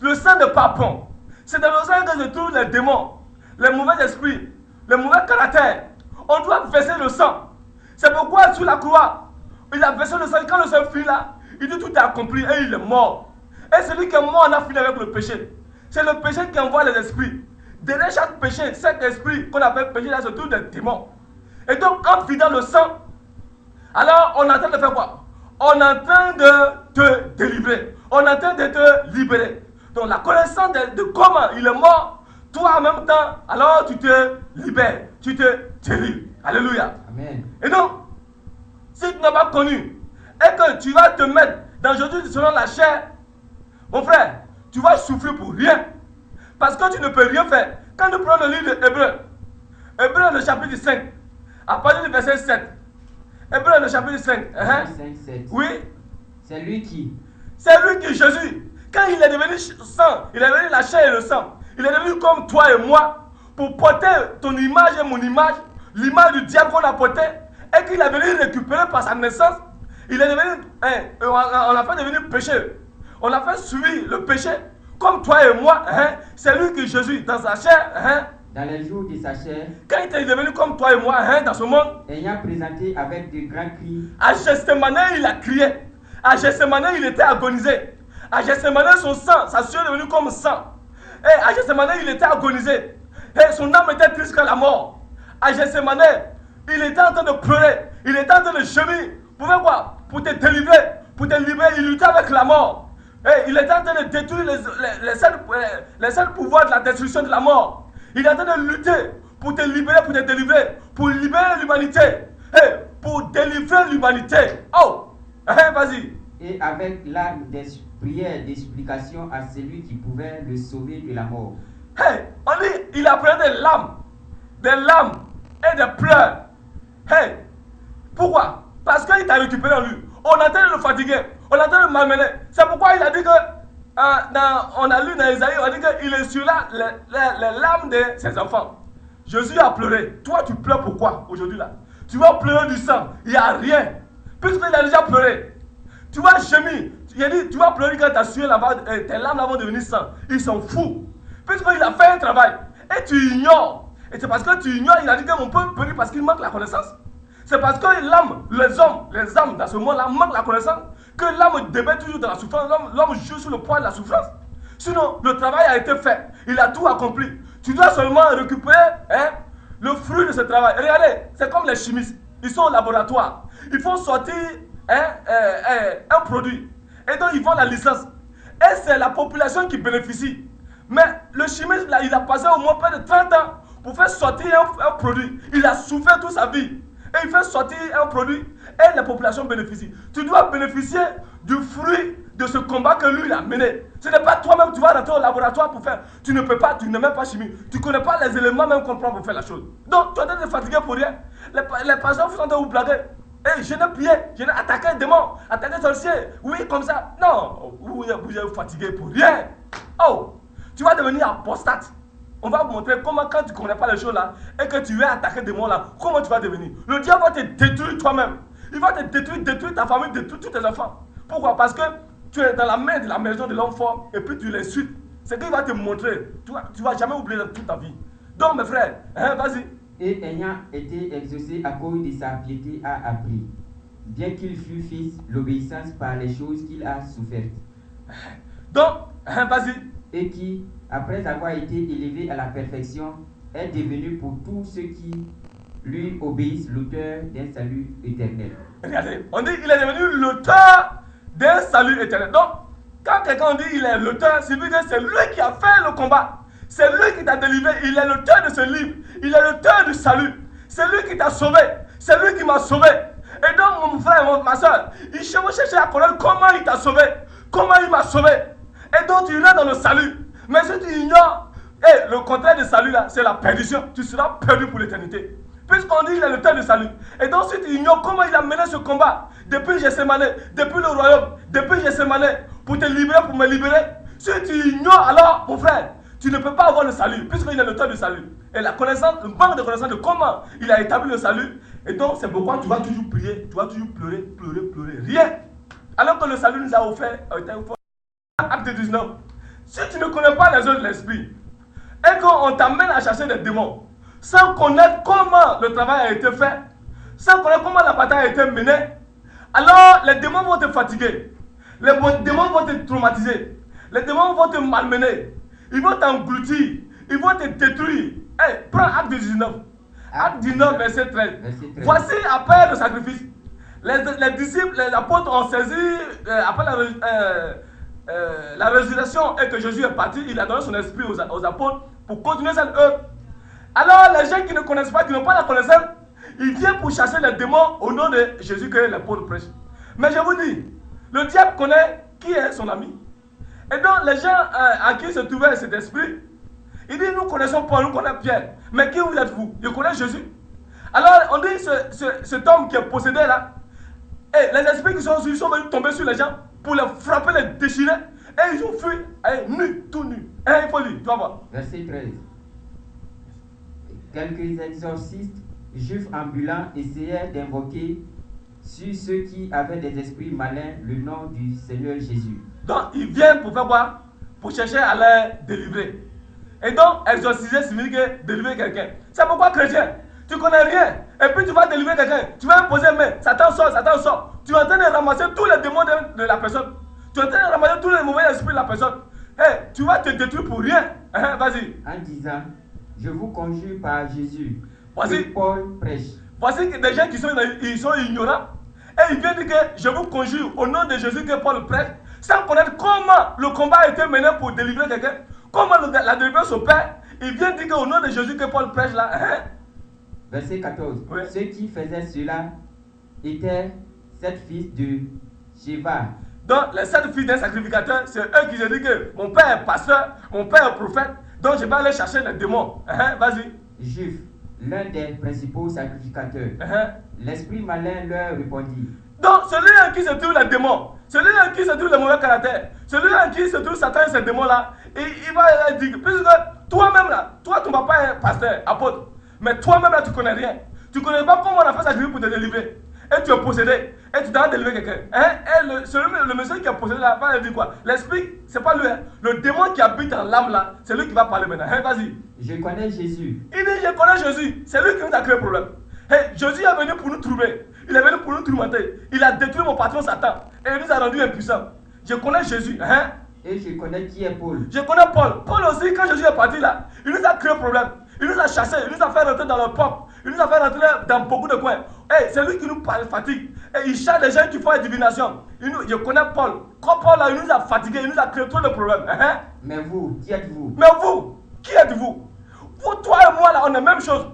Le sang de pardon. C'est dans le sang que se trouvent les démons, les mauvais esprits, les mauvais caractères. On doit verser le sang. C'est pourquoi sur la croix, il a versé le sang. Quand le sang finit là, il dit tout est accompli et il est mort. Et celui qui est mort, on a fini avec le péché. C'est le péché qui envoie les esprits. Derrière chaque péché, cet esprit qu'on appelle péché, là, se trouve des démons. Et donc, en vidant le sang, alors on est en train de faire quoi? On est en train de te délivrer. On est en train de te libérer. Donc, la connaissance de comment il est mort, toi en même temps, alors tu te libères. Tu te délivres. Alléluia. Amen. Et donc, si tu n'as pas connu, et que tu vas te mettre dans Jésus selon la chair, mon frère, tu vas souffrir pour rien. Parce que tu ne peux rien faire. Quand nous prenons le livre d'Hébreu, Hébreu le chapitre 5, à partir du verset 7. Hébreu le chapitre 5. 5, 7. Oui. C'est lui qui? C'est lui qui est Jésus. Quand il est devenu sang, il est devenu la chair et le sang. Il est devenu comme toi et moi pour porter ton image et mon image, l'image du diable qu'on a porté, et qu'il est venu récupérer par sa naissance. Il est devenu, on l'a fait devenir péché. On a fait subir le péché, comme toi et moi. C'est lui qui est Jésus dans sa chair. Dans les jours de sa chair, quand il est devenu comme toi et moi dans ce monde, ayant présenté avec de grands cris, à Gethsemane il a crié. À Gethsemane il était agonisé. À Gethsemane son sang, sa sueur est devenue comme sang. Et à Gethsemane il était agonisé. Et son âme était triste jusqu'à la mort. À Gethsemane, il était en train de pleurer. Il était en train de gémir. Pour faire quoi? Pour te délivrer. Pour te libérer. Il luttait avec la mort. Et il était en train de détruire les seuls pouvoirs de la destruction de la mort. Il est en train de lutter pour te libérer, pour te délivrer, pour libérer l'humanité. pour délivrer l'humanité. Oh, vas-y. Et avec larmes des prières, des supplications à celui qui pouvait le sauver de la mort. On dit, il a pris des larmes et des pleurs. Pourquoi? Parce qu'il t'a récupéré en lui. On a train de le fatiguer, on a train de le malmener. C'est pourquoi il a dit que, on a lu dans Isaïe, on a dit qu'il est sur les larmes de ses enfants. Jésus a pleuré. Toi, tu pleures pourquoi aujourd'hui là? Tu vas pleurer du sang, il n'y a rien. Puisqu'il a déjà pleuré. Tu vas gémir. Il a dit, tu vas pleurer quand tu as sué là-bas, tes larmes vont devenir sang. Ils sont fous. Puisqu'il a fait un travail. Et tu ignores. Et c'est parce que tu ignores, il a dit que mon peuple périt parce qu'il manque la connaissance. C'est parce que l'âme, les âmes dans ce monde-là manquent la connaissance, que l'âme débat toujours dans la souffrance, l'homme joue sur le poids de la souffrance. Sinon, le travail a été fait, il a tout accompli. Tu dois seulement récupérer le fruit de ce travail. Regardez, c'est comme les chimistes, ils sont au laboratoire, ils font sortir un produit, et donc ils font la licence. Et c'est la population qui bénéficie. Mais le chimiste, là, il a passé au moins près de 30 ans pour faire sortir un produit. Il a souffert toute sa vie. Et il fait sortir un produit et la population bénéficie. Tu dois bénéficier du fruit de ce combat que lui il a mené. Ce n'est pas toi-même tu vas rentrer au laboratoire pour faire. Tu ne peux pas, tu n'es même pas chimie. Tu ne connais pas les éléments même qu'on prend pour faire la chose. Donc tu es en train de te fatiguer pour rien. Les pasteurs sont en train de vous blaguer. Je n'ai prié, je n'ai attaqué un démon, attaqué un sorcier. Oui, comme ça. Non, vous êtes fatigué pour rien. Oh, tu vas devenir apostate. On va vous montrer comment, quand tu ne connais pas les choses là, et que tu es attaqué des démons là, comment tu vas devenir. Le diable va te détruire toi-même. Il va te détruire ta famille, détruire tous tes enfants. Pourquoi? Parce que tu es dans la main de la maison de l'homme fort, et puis tu l'insultes. C'est qu'il va te montrer. Tu ne vas jamais oublier dans toute ta vie. Donc mes frères, vas-y. Et ayant été exaucé à cause de sa piété, a appris, bien qu'il fût fils, l'obéissance par les choses qu'il a souffertes. Donc, vas-y. Et qui, après avoir été élevé à la perfection, est devenu pour tous ceux qui lui obéissent l'auteur d'un salut éternel. Regardez, on dit qu'il est devenu l'auteur d'un salut éternel. Donc, quand quelqu'un dit qu'il est l'auteur, c'est lui que c'est lui qui a fait le combat. C'est lui qui t'a délivré. Il est l'auteur de ce livre. Il est l'auteur du salut. C'est lui qui t'a sauvé. C'est lui qui m'a sauvé. Et donc, mon frère, ma soeur, il cherche à connaître comment il t'a sauvé. Comment il m'a sauvé. Et donc, tu es dans le salut. Mais si tu ignores, le contraire du salut là, c'est la perdition. Tu seras perdu pour l'éternité. Puisqu'on dit qu'il est le temps du salut. Et donc, si tu ignores comment il a mené ce combat, depuis Gethsemane, depuis le royaume, depuis Gethsemane, pour te libérer, pour me libérer, si tu ignores, alors, mon frère, tu ne peux pas avoir le salut, puisqu'il est le temps du salut. Et la connaissance, le manque de connaissance de comment il a établi le salut. Et donc, c'est pourquoi tu vas toujours prier, tu vas toujours pleurer. Rien. Alors que le salut nous a offert, acte 19. Si tu ne connais pas les œuvres de l'esprit, et qu'on t'amène à chercher des démons, sans connaître comment le travail a été fait, sans connaître comment la bataille a été menée, alors les démons vont te fatiguer, les démons vont te traumatiser, les démons vont te malmener, ils vont t'engloutir, ils vont te détruire. Prends acte 19. Acte 19, verset 13. Voici après le sacrifice. Les disciples, les apôtres ont saisi, après la résurrection et que Jésus est parti, il a donné son esprit aux apôtres pour continuer cette œuvre. Alors les gens qui ne connaissent pas, qui n'ont pas la connaissance, ils viennent pour chasser les démons au nom de Jésus que l'apôtre prêche. Mais je vous dis, le diable connaît qui est son ami. Et donc les gens à qui se trouvait cet esprit, il dit, nous connaissons Paul, nous connaissons Pierre, mais qui vous êtes-vous? Je connais Jésus. Alors on dit, cet homme qui est possédé là, les esprits qui sont venus tomber sur les gens pour les frapper, les déchirer, et ils ont fui, nus, tout nus. Il faut lire, tu vas voir. Verset 13. Quelques exorcistes juifs ambulants essayaient d'invoquer sur ceux qui avaient des esprits malins le nom du Seigneur Jésus. Donc ils viennent pour faire quoi? Pour chercher à les délivrer. Et donc exorciser signifie délivrer quelqu'un. C'est pourquoi chrétien, tu connais rien. Et puis tu vas délivrer quelqu'un. Tu vas imposer main. Satan sort. Tu es en train de ramasser tous les démons de la personne. Tu es en train de ramasser tous les mauvais esprits de la personne. Tu vas te détruire pour rien. Vas-y. En disant, je vous conjure par Jésus. Voici, que Paul prêche. Voici des gens qui sont ignorants. Et ils viennent dire que je vous conjure au nom de Jésus que Paul prêche, sans connaître comment le combat a été mené pour délivrer quelqu'un, comment la délivrance s'opère. Ils viennent dire qu'au nom de Jésus que Paul prêche là. Verset 14. Oui. Ceux qui faisaient cela étaient 7 fils de Sheva. Donc, les 7 fils d'un sacrificateur, c'est eux qui se disent que mon père est pasteur, mon père est prophète, donc je vais aller chercher les démons. Vas-y. Juif, l'un des principaux sacrificateurs. L'esprit malin leur répondit. Donc, celui en qui se trouve les démons, celui en qui se trouve le mauvais caractère, celui en qui se trouve Satan et ses démons-là, et il va dire, puisque toi-même là, toi ton papa est pasteur, apôtre, mais toi-même là tu connais rien. Tu connais pas comment on a fait sacrifice pour te délivrer. Et tu es possédé, et tu dois délivrer quelqu'un. Et le monsieur qui est possédé là va dire quoi? L'esprit, c'est pas lui. Le démon qui habite dans l'âme là, c'est lui qui va parler maintenant. Vas-y. Je connais Jésus. Il dit, je connais Jésus. C'est lui qui nous a créé le problème. Jésus est venu pour nous troubler. Il est venu pour nous tourmenter. Il a détruit mon patron Satan. Et il nous a rendu impuissants. Je connais Jésus. Et je connais qui est Paul. Je connais Paul. Paul aussi, quand Jésus est parti là, il nous a créé un problème. Il nous a chassés, il nous a fait rentrer dans le peuple. Il nous a fait rentrer dans beaucoup de coins. C'est lui qui nous fatigue. Et il cherche des gens qui font la divination. Je connais Paul. Quand Paul là, il nous a fatigués, il nous a créé trop de problèmes. Mais vous, qui êtes-vous? Mais vous, qui êtes-vous? Vous, toi et moi là, on est la même chose.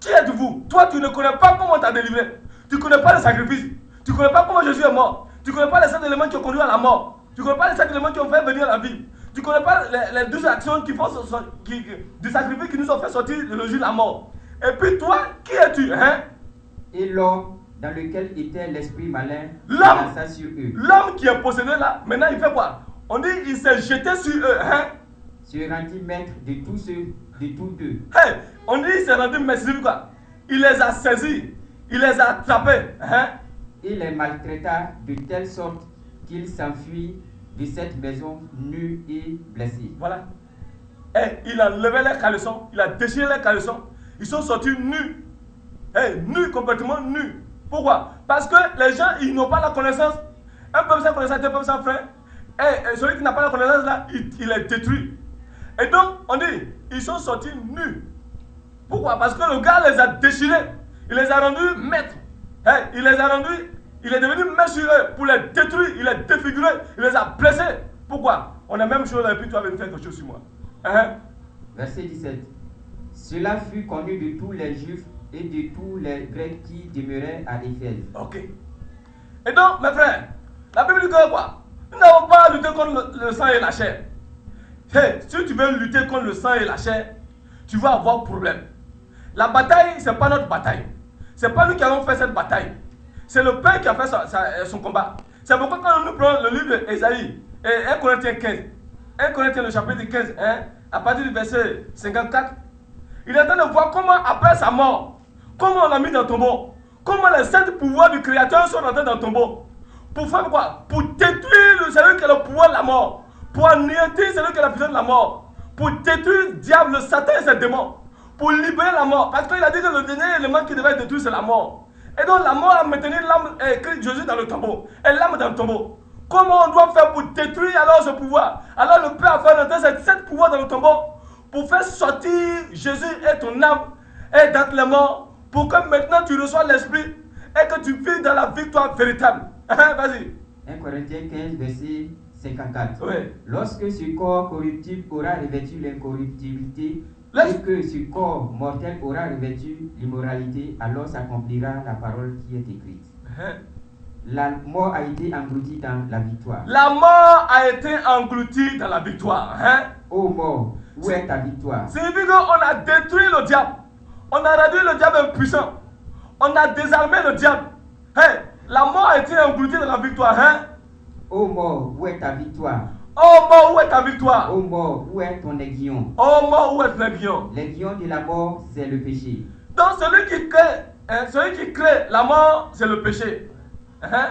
Qui êtes-vous? Toi, tu ne connais pas comment on t'a délivré. Tu ne connais pas le sacrifice. Tu ne connais pas comment Jésus est mort. Tu ne connais pas les 7 éléments qui ont conduit à la mort. Tu ne connais pas les 7 éléments qui ont fait venir la vie. Tu ne connais pas les 12 actions qui font du sacrifice qui nous ont fait sortir le jour de la mort. Et puis toi, qui es-tu? Et l'homme dans lequel était l'esprit malin lança sur eux. L'homme qui est possédé là, maintenant il fait quoi? On dit il s'est jeté sur eux. Se rendit maître de tous deux. On dit il s'est rendu maître de quoi? Il les a saisis, il les a attrapés. Il les maltraita de telle sorte qu'ils s'enfuient de cette maison nus et blessés. Voilà. Et il a levé les caleçons, il a déchiré les caleçons. Ils sont sortis nus. Nus, complètement nus. Pourquoi? Parce que les gens, ils n'ont pas la connaissance. Un peuple sans connaissance, deux peuples sans frère. Et celui qui n'a pas la connaissance là, il est détruit. Et donc, on dit, ils sont sortis nus. Pourquoi? Parce que le gars les a déchirés. Il les a rendus maîtres. Il les a rendus, il est devenu maître sur eux pour les détruire. Il les a défigurés, il les a blessés. Pourquoi? On a la même chose et puis tu vas venir faire quelque chose sur moi. Verset 17. Cela fut connu de tous les Juifs et de tous les Grecs qui demeuraient à Éphèse. Ok. Et donc, mes frères, la Bible dit que quoi? Nous n'avons pas à lutter contre le sang et la chair. Si tu veux lutter contre le sang et la chair, tu vas avoir problème. La bataille, ce n'est pas notre bataille. Ce n'est pas nous qui avons fait cette bataille. C'est le Père qui a fait son combat. C'est pourquoi quand nous prenons le livre d'Ésaïe, 1 Corinthiens 15, 1 Corinthiens le chapitre 15, à partir du verset 54, il est en train de voir comment après sa mort, comment on l'a mis dans le tombeau, comment les 7 pouvoirs du Créateur sont rentrés dans le tombeau. Pour faire quoi? Pour détruire celui qui a le pouvoir de la mort. Pour anéantir celui qui a la puissance de la mort. Pour détruire le diable, le Satan et ses démons. Pour libérer la mort. Parce qu'il a dit que le dernier élément qui devait être détruit, c'est la mort. Et donc la mort a maintenu l'âme et Christ Jésus dans le tombeau. Et l'âme dans le tombeau. Comment on doit faire pour détruire alors ce pouvoir? Alors le Père a fait rentrer ces 7 pouvoirs dans le tombeau. Pour faire sortir Jésus et ton âme et dans les morts. Pour que maintenant tu reçois l'esprit et que tu vives dans la victoire véritable. Vas-y. 1 Corinthiens 15, verset 54. Oui. Lorsque ce corps corruptible aura revêtu l'incorruptibilité, et que ce corps mortel aura revêtu l'immoralité, alors s'accomplira la parole qui est écrite. La mort a été engloutie dans la victoire. La mort a été engloutie dans la victoire. Ô mort, où est ta victoire? Ça signifie qu'on a détruit le diable. On a réduit le diable impuissant. On a désarmé le diable. La mort a été engloutie dans la victoire. Ô mort, où est ta victoire? Oh mort, où est ta victoire? Ô mort, où est ton aiguillon? Oh mort, où est ton aiguillon? L'aiguillon de la mort, c'est le péché. Donc celui qui crée la mort, c'est le péché.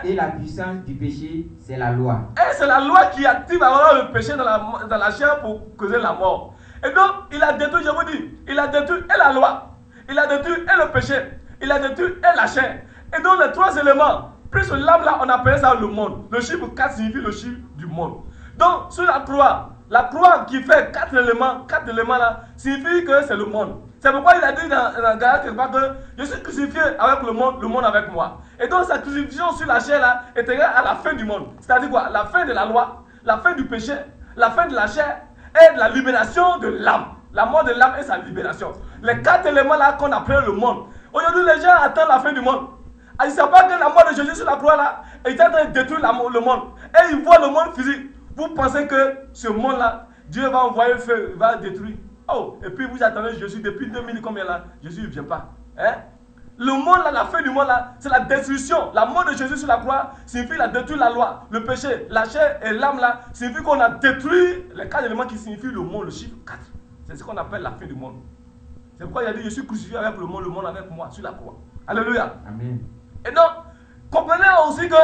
Et la puissance du péché, c'est la loi. Et c'est la loi qui active alors le péché dans la chair pour causer la mort. Et donc, il a détruit, je vous dis, il a détruit et la loi, il a détruit et le péché, il a détruit et la chair. Et donc, les 3 éléments, plus l'âme là, on appelle ça le monde. Le chiffre 4 signifie le chiffre du monde. Donc, sur la croix qui fait 4 éléments là, signifie que c'est le monde. C'est pourquoi il a dit dans Galates quelque part que je suis crucifié avec le monde avec moi. Et donc sa crucifixion sur la chair là est égale à la fin du monde. C'est-à-dire quoi? La fin de la loi, la fin du péché, la fin de la chair et de la libération de l'âme. La mort de l'âme et sa libération. Les 4 éléments là qu'on appelle le monde. Aujourd'hui, les gens attendent la fin du monde. Ils ne savent pas que la mort de Jésus sur la croix là est en train de détruire le monde. Et ils voient le monde physique. Vous pensez que ce monde-là, Dieu va envoyer le feu, va détruire. Oh, et puis vous attendez Jésus depuis 2000 combien là? Jésus ne vient pas. Hein? Le monde là, la fin du monde là, c'est la destruction. La mort de Jésus sur la croix signifie la détruire la loi, le péché, la chair et l'âme là, signifie qu'on a détruit les 4 éléments qui signifient le monde, le chiffre 4. C'est ce qu'on appelle la fin du monde. C'est pourquoi il a dit, je suis crucifié avec le monde avec moi sur la croix. Alléluia. Amen. Et donc, comprenez aussi que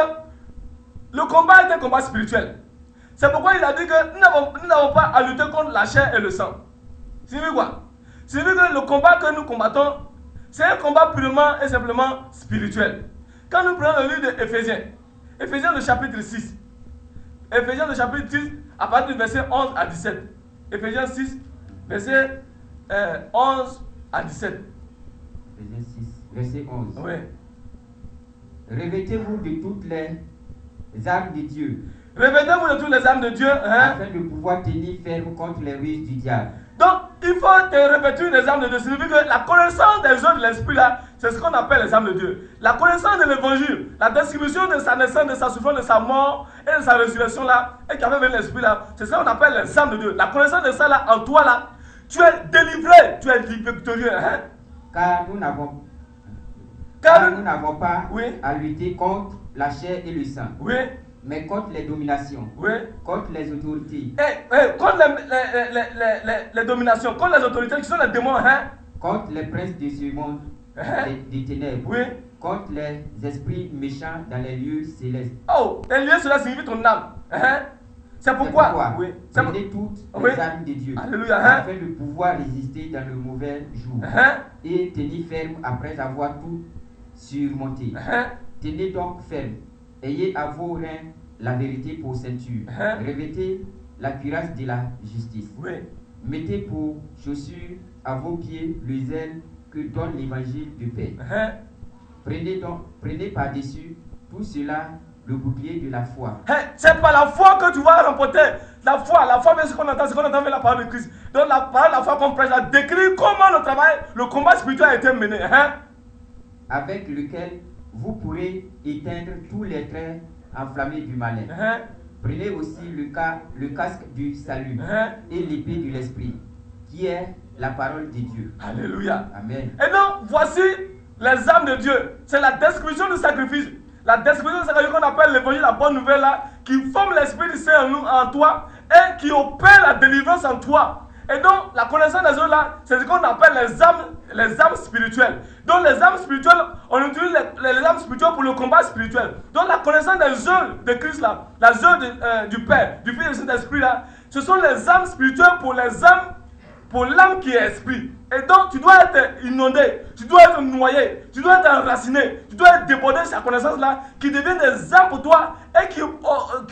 le combat est un combat spirituel. C'est pourquoi il a dit que nous n'avons pas à lutter contre la chair et le sang. C'est quoi? C'est que le combat que nous combattons, c'est un combat purement et simplement spirituel. Quand nous prenons le livre d'Éphésiens, Éphésiens le chapitre 6, Éphésiens le chapitre 6, à partir du verset 11 à 17. Éphésiens 6, verset 11 à 17. Éphésiens 6, verset 11. Oui. Revêtez-vous de toutes les armes de Dieu. Revêtez-vous de toutes les armes de Dieu. Hein? Afin de pouvoir tenir ferme contre les ruses du diable. Donc, il faut te revêtir les armes de Dieu. Ça signifie que la connaissance des œuvres de l'esprit là, c'est ce qu'on appelle les armes de Dieu. La connaissance de l'évangile, la description de sa naissance, de sa souffrance, de sa mort et de sa résurrection là, et qui avait venu l'esprit là, c'est ça qu'on appelle les armes de Dieu. La connaissance de ça là, en toi là, tu es délivré, tu es victorieux. Hein? Car nous n'avons pas oui, à lutter contre la chair et le sang, oui, mais contre les dominations, oui, contre les autorités, contre les dominations, contre les autorités qui sont les démons, hein? contre les princes de ce monde des ténèbres, Oui. contre les esprits méchants dans les lieux célestes. Oh, les lieux cela signifie ton âme. Hein? C'est pourquoi, oui, prenez toutes oui, les armes de Dieu, alléluia, hein? afin de pouvoir résister dans le mauvais jour, Hein? et tenir ferme après avoir tout surmonté. Hein? Tenez donc ferme, ayez à vos reins la vérité pour ceinture, Hein? revêtez la cuirasse de la justice, Oui. mettez pour chaussure à vos pieds le zèle que donne l'évangile de paix. Hein? Prenez par-dessus tout cela le bouclier de la foi. Hein? C'est par la foi que tu vas remporter. La foi, c'est ce qu'on entend avec la parole de Christ. Donc la parole, la foi qu'on prêche, elle décrit comment le travail, le combat spirituel a été mené. Hein? Avec lequel vous pourrez éteindre tous les traits enflammés du malin. Hein? Prenez aussi le casque du salut Hein? et l'épée de l'esprit, qui est la parole de Dieu. Alléluia. Amen. Et donc, voici les armes de Dieu. C'est la description du sacrifice. La description du sacrifice qu'on appelle l'évangile, la bonne nouvelle là, qui forme l'esprit du Saint en toi et qui opère la délivrance en toi. Et donc, la connaissance des œuvres là, c'est ce qu'on appelle les armes spirituelles. Donc, les armes spirituelles, on utilise les armes spirituelles pour le combat spirituel. Donc, la connaissance des œuvres de Christ là, les œuvres du Père, du Fils et du Saint-Esprit là, ce sont les armes spirituelles pour l'âme qui est esprit. Et donc, tu dois être inondé, tu dois être noyé, tu dois être enraciné, tu dois être débordé de cette connaissance-là, qui devient des armes pour toi et qui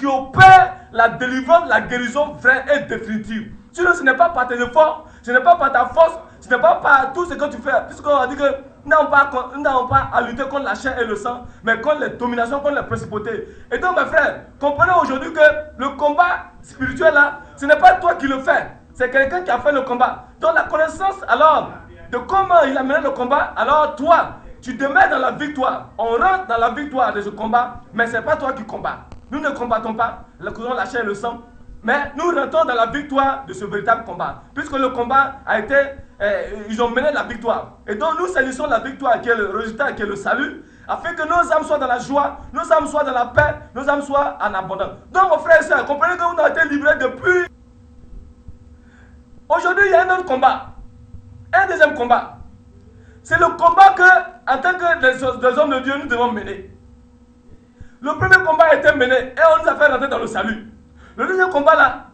opère la délivrance, la guérison vraie et définitive. Sinon, ce n'est pas par tes efforts, ce n'est pas par ta force, ce n'est pas par tout ce que tu fais. Puisqu'on a dit que nous n'avons pas à lutter contre la chair et le sang, mais contre les dominations, contre les principautés. Et donc, mes frères, comprenez aujourd'hui que le combat spirituel là, ce n'est pas toi qui le fais. C'est quelqu'un qui a fait le combat. Donc la connaissance alors de comment il a mené le combat, alors toi, tu te mets dans la victoire. On rentre dans la victoire de ce combat, mais ce n'est pas toi qui combats. Nous ne combattons pas la chair et le sang, mais nous rentrons dans la victoire de ce véritable combat. Puisque le combat a été, ils ont mené la victoire. Et donc nous saisissons la victoire qui est le résultat, qui est le salut, afin que nos âmes soient dans la joie, nos âmes soient dans la paix, nos âmes soient en abondance. Donc mon frère et soeur, comprenez que vous avez été livrés depuis. Aujourd'hui, il y a un autre combat. Un deuxième combat. C'est le combat que, en tant que des hommes de Dieu, nous devons mener. Le premier combat a été mené et on nous a fait rentrer dans le salut. Le deuxième combat là,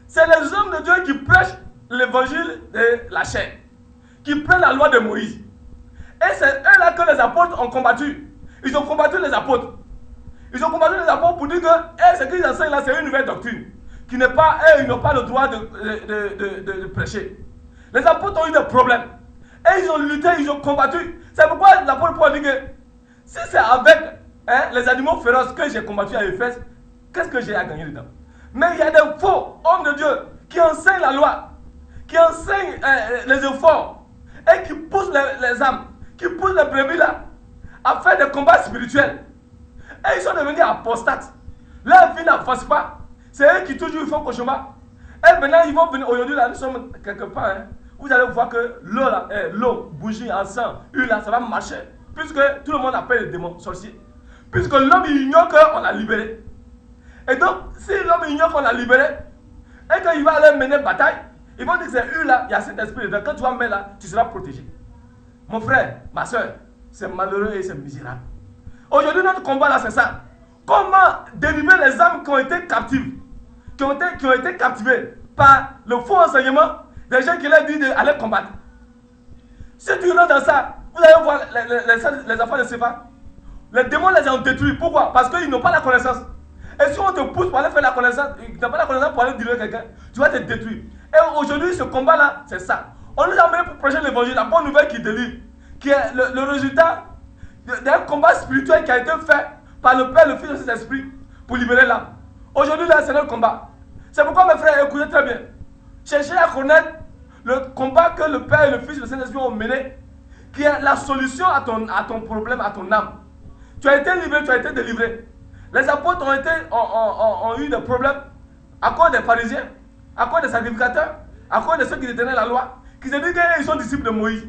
c'est les hommes de Dieu qui prêchent l'évangile de la chair, qui prennent la loi de Moïse. Et c'est eux là que les apôtres ont combattu. Ils ont combattu les apôtres. Ils ont combattu les apôtres pour dire que ce qu'ils enseignent là, c'est une nouvelle doctrine. Qui n'est pas, ils n'ont pas le droit de prêcher. Les apôtres ont eu des problèmes. Et ils ont lutté, ils ont combattu. C'est pourquoi l'apôtre Paul dit que si c'est avec les animaux féroces que j'ai combattu à Éphèse, qu'est-ce que j'ai à gagner dedans? Mais il y a des faux hommes de Dieu qui enseignent la loi, qui enseignent les efforts et qui poussent les âmes, qui poussent les brebis là à faire des combats spirituels. Et ils sont devenus apostates. Leur vie n'avance pas. C'est eux qui toujours font cauchemar. Et maintenant, ils vont venir. Aujourd'hui, là, nous sommes quelque part. Hein, vous allez voir que l'eau, là, l'eau, bougie, encens, huile, là, ça va marcher. Puisque tout le monde appelle les démons sorciers. Puisque l'homme ignore qu'on l'a libéré. Et donc, si l'homme ignore qu'on l'a libéré, et qu'il va aller mener bataille, ils vont dire que c'est huile là, il y a cet esprit dedans. Quand tu vas mettre là, tu seras protégé. Mon frère, ma soeur, c'est malheureux et c'est misérable. Aujourd'hui, notre combat là, c'est ça. Comment délivrer les âmes qui ont été captives, qui ont été captivées par le faux enseignement des gens qui leur disent d'aller combattre. Si tu rentres dans ça, vous allez voir les enfants de Séphar. Les démons les ont détruits. Pourquoi? Parce qu'ils n'ont pas la connaissance. Et si on te pousse pour aller faire la connaissance, tu n'as pas la connaissance pour aller délivrer quelqu'un, tu vas te détruire. Et aujourd'hui, ce combat-là, c'est ça. On nous a amené pour prêcher l'évangile, la bonne nouvelle qui délivre, qui est le résultat d'un combat spirituel qui a été fait par le Père, le Fils et le Saint-Esprit pour libérer l'âme. Aujourd'hui, là, c'est notre combat. C'est pourquoi, mes frères, écoutez très bien. Cherchez à connaître le combat que le Père, le Fils et le Saint-Esprit ont mené, qui est la solution à ton problème, à ton âme. Tu as été livré, tu as été délivré. Les apôtres ont eu des problèmes à cause des pharisiens, à cause des sacrificateurs, à cause de ceux qui détenaient la loi, qui se disent qu'ils sont disciples de Moïse.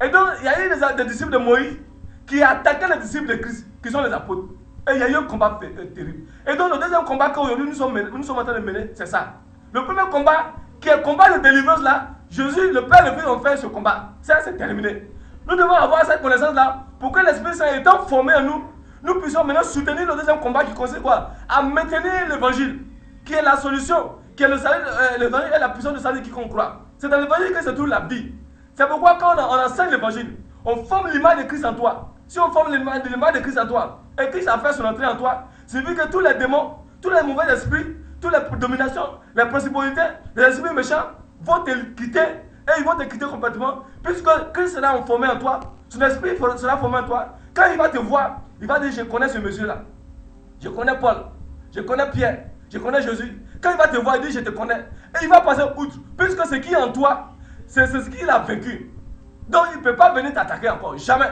Et donc, il y a eu des disciples de Moïse qui attaquaient les disciples de Christ, qui sont les apôtres. Et il y a eu un combat terrible. Et donc, le deuxième combat qu'aujourd'hui nous sommes en train de mener, c'est ça. Le premier combat, qui est le combat de délivrance là, Jésus, le Père et le Fils ont fait ce combat. Ça, c'est terminé. Nous devons avoir cette connaissance-là pour que l'Esprit Saint étant formé en nous, nous puissions maintenant soutenir le deuxième combat qui consiste quoi? À maintenir l'évangile, qui est la solution, qui est le salut, l'évangile est la puissance de salut qui qu'on croit. C'est dans l'évangile que se trouve la vie. C'est pourquoi quand on enseigne l'évangile, on forme l'image de Christ en toi. Si on forme l'image de Christ en toi, et Christ a fait son entrée en toi, c'est vu que tous les démons, tous les mauvais esprits, toutes les dominations, les principautés, les esprits méchants vont te quitter, et ils vont te quitter complètement, puisque Christ sera formé en toi, son esprit sera formé en toi. Quand il va te voir, il va dire, je connais ce monsieur-là. Je connais Paul. Je connais Pierre. Je connais Jésus. Quand il va te voir, il dit, je te connais. Et il va passer outre. Puisque ce qui est en toi, c'est ce qu'il a vaincu. Donc, il ne peut pas venir t'attaquer encore. Jamais.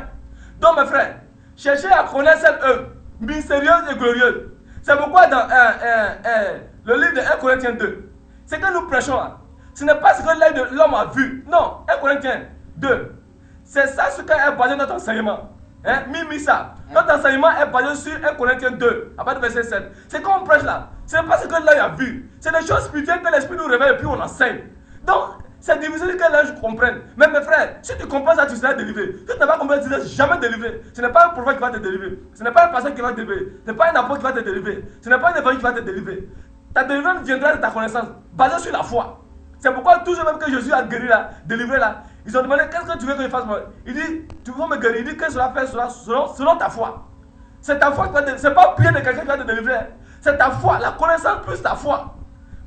Donc, mes frères, cherchez à connaître cette œuvre mystérieuse et glorieuse. C'est pourquoi dans le livre de 1 Corinthiens 2, c'est que nous prêchons là. Ce n'est pas ce que l'œil de l'homme a vu. Non, 1 Corinthiens 2. C'est ça ce qu'est basé notre enseignement. Hein? Ça. Notre enseignement est basé sur 1 Corinthiens 2, à partir du verset 7. C'est quand on prêche là. Ce n'est pas ce que l'œil a vu. C'est des choses spirituelles que l'esprit nous révèle et puis on enseigne. Donc, c'est difficile que l'œil comprenne. Mais mes frères, si tu comprends ça, tu seras délivré. Si tu n'as pas compris, tu ne seras jamais délivré. Ce n'est pas un prophète qui va te délivrer. Ce n'est pas un pasteur qui va te délivrer. Ce n'est pas un apôtre qui va te délivrer. Ce n'est pas un évangile qui va te délivrer. Ta délivrance viendra de ta connaissance, basée sur la foi. C'est pourquoi toujours même que Jésus a guéri là, délivré là, ils ont demandé qu'est-ce que tu veux que je fasse. Il dit, tu veux me guérir. Il dit que cela fait selon ta foi. C'est ta foi qui va te délivrer. Ce n'est pas prier de quelqu'un qui va te délivrer. C'est ta foi, la connaissance plus ta foi.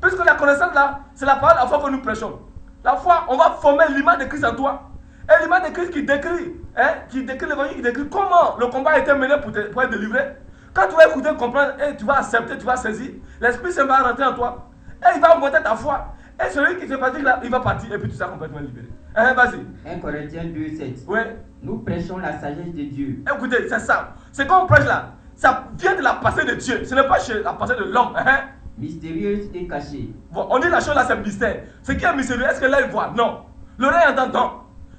Puisque la connaissance là, c'est la parole de la foi que nous prêchons. La foi, on va former l'image de Christ en toi. Et l'image de Christ qui décrit l'évangile, qui décrit comment le combat a été mené pour être délivré. Quand tu vas écouter, comprendre, et tu vas accepter, tu vas saisir, l'Esprit Saint va rentrer en toi. Et il va augmenter ta foi. Et celui qui se fatigue là, il va partir et puis tu seras complètement libéré. Vas-y. 1 Corinthiens 2, 7. Oui. Nous prêchons la sagesse de Dieu. Écoutez, c'est ça. C'est quand on prêche là, ça vient de la pensée de Dieu. Ce n'est pas la pensée de l'homme. Mystérieuse et cachée. Bon, on dit la chose là, c'est mystère. Ce qui est mystérieux, est-ce que là il voit? Non. L'oreille entend, non.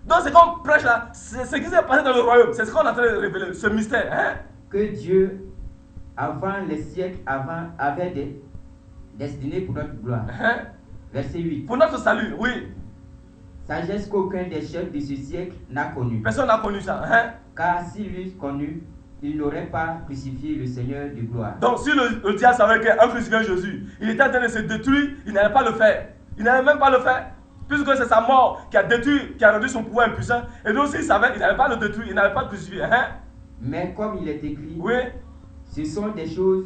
Donc c'est quand on prêche là, c'est ce qui s'est passé dans le royaume. C'est ce qu'on est en train de révéler, ce mystère. Que Dieu, avant les siècles, avait des destinés pour notre gloire. Verset 8. Pour notre salut, oui. Sagesse qu'aucun des chefs de ce siècle n'a connue. Personne n'a connu ça. Car s'il l'eût connu, il n'aurait pas crucifié le Seigneur de gloire. Donc si le diable savait qu'un crucifié Jésus, il était en train de se détruire, il n'allait pas le faire. Il n'allait même pas le faire. Puisque c'est sa mort qui a détruit, qui a rendu son pouvoir impuissant. Et donc s'il savait, il n'allait pas le détruire, il n'allait pas le crucifier. Mais comme il est écrit, oui. Ce sont des choses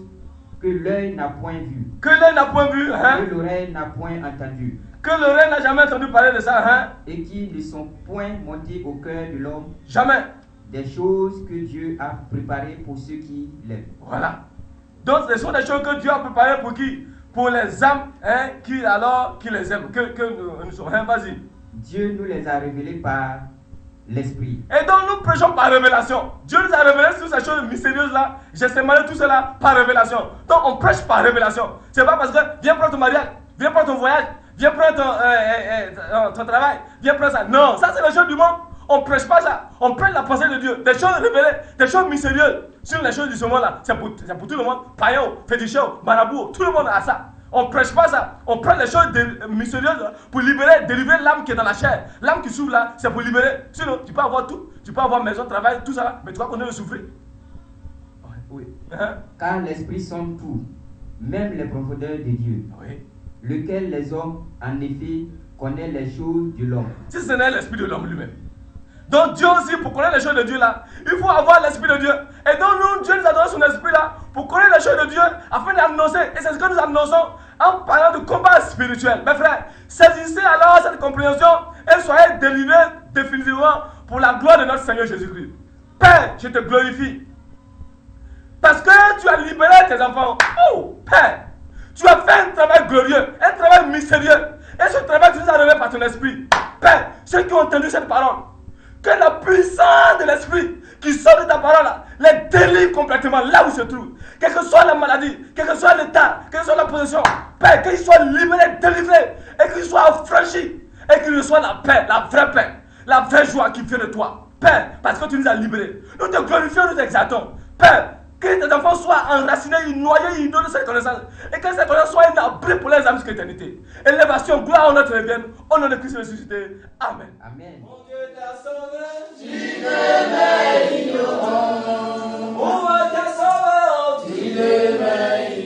que l'œil n'a point vues. Que l'œil n'a point vu. Que l'oreille n'a point entendu. Que l'oreille n'a jamais entendu parler de ça. Et qui ne sont point montées au cœur de l'homme. Jamais. Des choses que Dieu a préparées pour ceux qui l'aiment. Voilà. Donc ce sont des choses que Dieu a préparées pour qui? Pour les âmes qui les aiment. Que nous sommes. Vas-y. Dieu nous les a révélées par l'Esprit. Et donc nous prêchons par révélation. Dieu nous a révélé toutes ces choses mystérieuses là. Gethsémani, tout cela par révélation. Donc on prêche par révélation. C'est pas parce que viens prendre ton mariage, viens prendre ton voyage, viens prendre ton travail, viens prendre ça. Non, ça c'est les choses du monde. On prêche pas ça. On prêche la pensée de Dieu. Des choses révélées, des choses mystérieuses. Sur les choses du ce monde là, c'est pour tout le monde. Païen, féticheur, marabout, tout le monde a ça. On ne prêche pas ça. On prêche les choses mystérieuses pour libérer, délivrer l'âme qui est dans la chair. L'âme qui souffre là, c'est pour libérer. Sinon, tu peux avoir tout. Tu peux avoir maison, travail, tout ça, mais tu vas continuer de souffrir. Oui. Car l'Esprit sonde tout, même les profondeurs de Dieu. Oui. Lequel les hommes, en effet, connaît les choses de l'homme. Si ce n'est l'Esprit de l'homme lui-même. Donc Dieu aussi, pour connaître les choses de Dieu là, il faut avoir l'Esprit de Dieu. Et donc nous, Dieu nous a donné son Esprit là, pour connaître les choses de Dieu, afin d'annoncer. Et c'est ce que nous annonçons en parlant de combat spirituel. Mes frères, saisissez alors cette compréhension et soyez délivrés définitivement pour la gloire de notre Seigneur Jésus-Christ. Père, je te glorifie. Parce que tu as libéré tes enfants. Oh, Père, tu as fait un travail glorieux, un travail mystérieux. Et ce travail, tu nous as révélé par ton esprit. Père, ceux qui ont entendu cette parole, que la puissance de l'esprit qui sort de ta parole là, les délivre complètement là où se trouve. Quelle que soit la maladie, quel que soit l'état, quelle que soit la position, Père, qu'ils soient libérés, délivrés, et qu'ils soient affranchis, et qu'ils reçoivent la paix, la vraie joie qui vient de toi. Père, parce que tu nous as libérés. Nous te glorifions, nous t'exaltons. Père, que tes enfants soient enracinés, noyés, ils donnent cette connaissance. Et que cette connaissance soit une abri pour les âmes jusqu'à l'éternité. Élévation, gloire, honneur te revienne. Au nom de Christ ressuscité. Amen. Amen. Mon Dieu t'a sauvé, tu demeures ignorant. Mon Dieu t'a sauvé, tu demeures ignorant.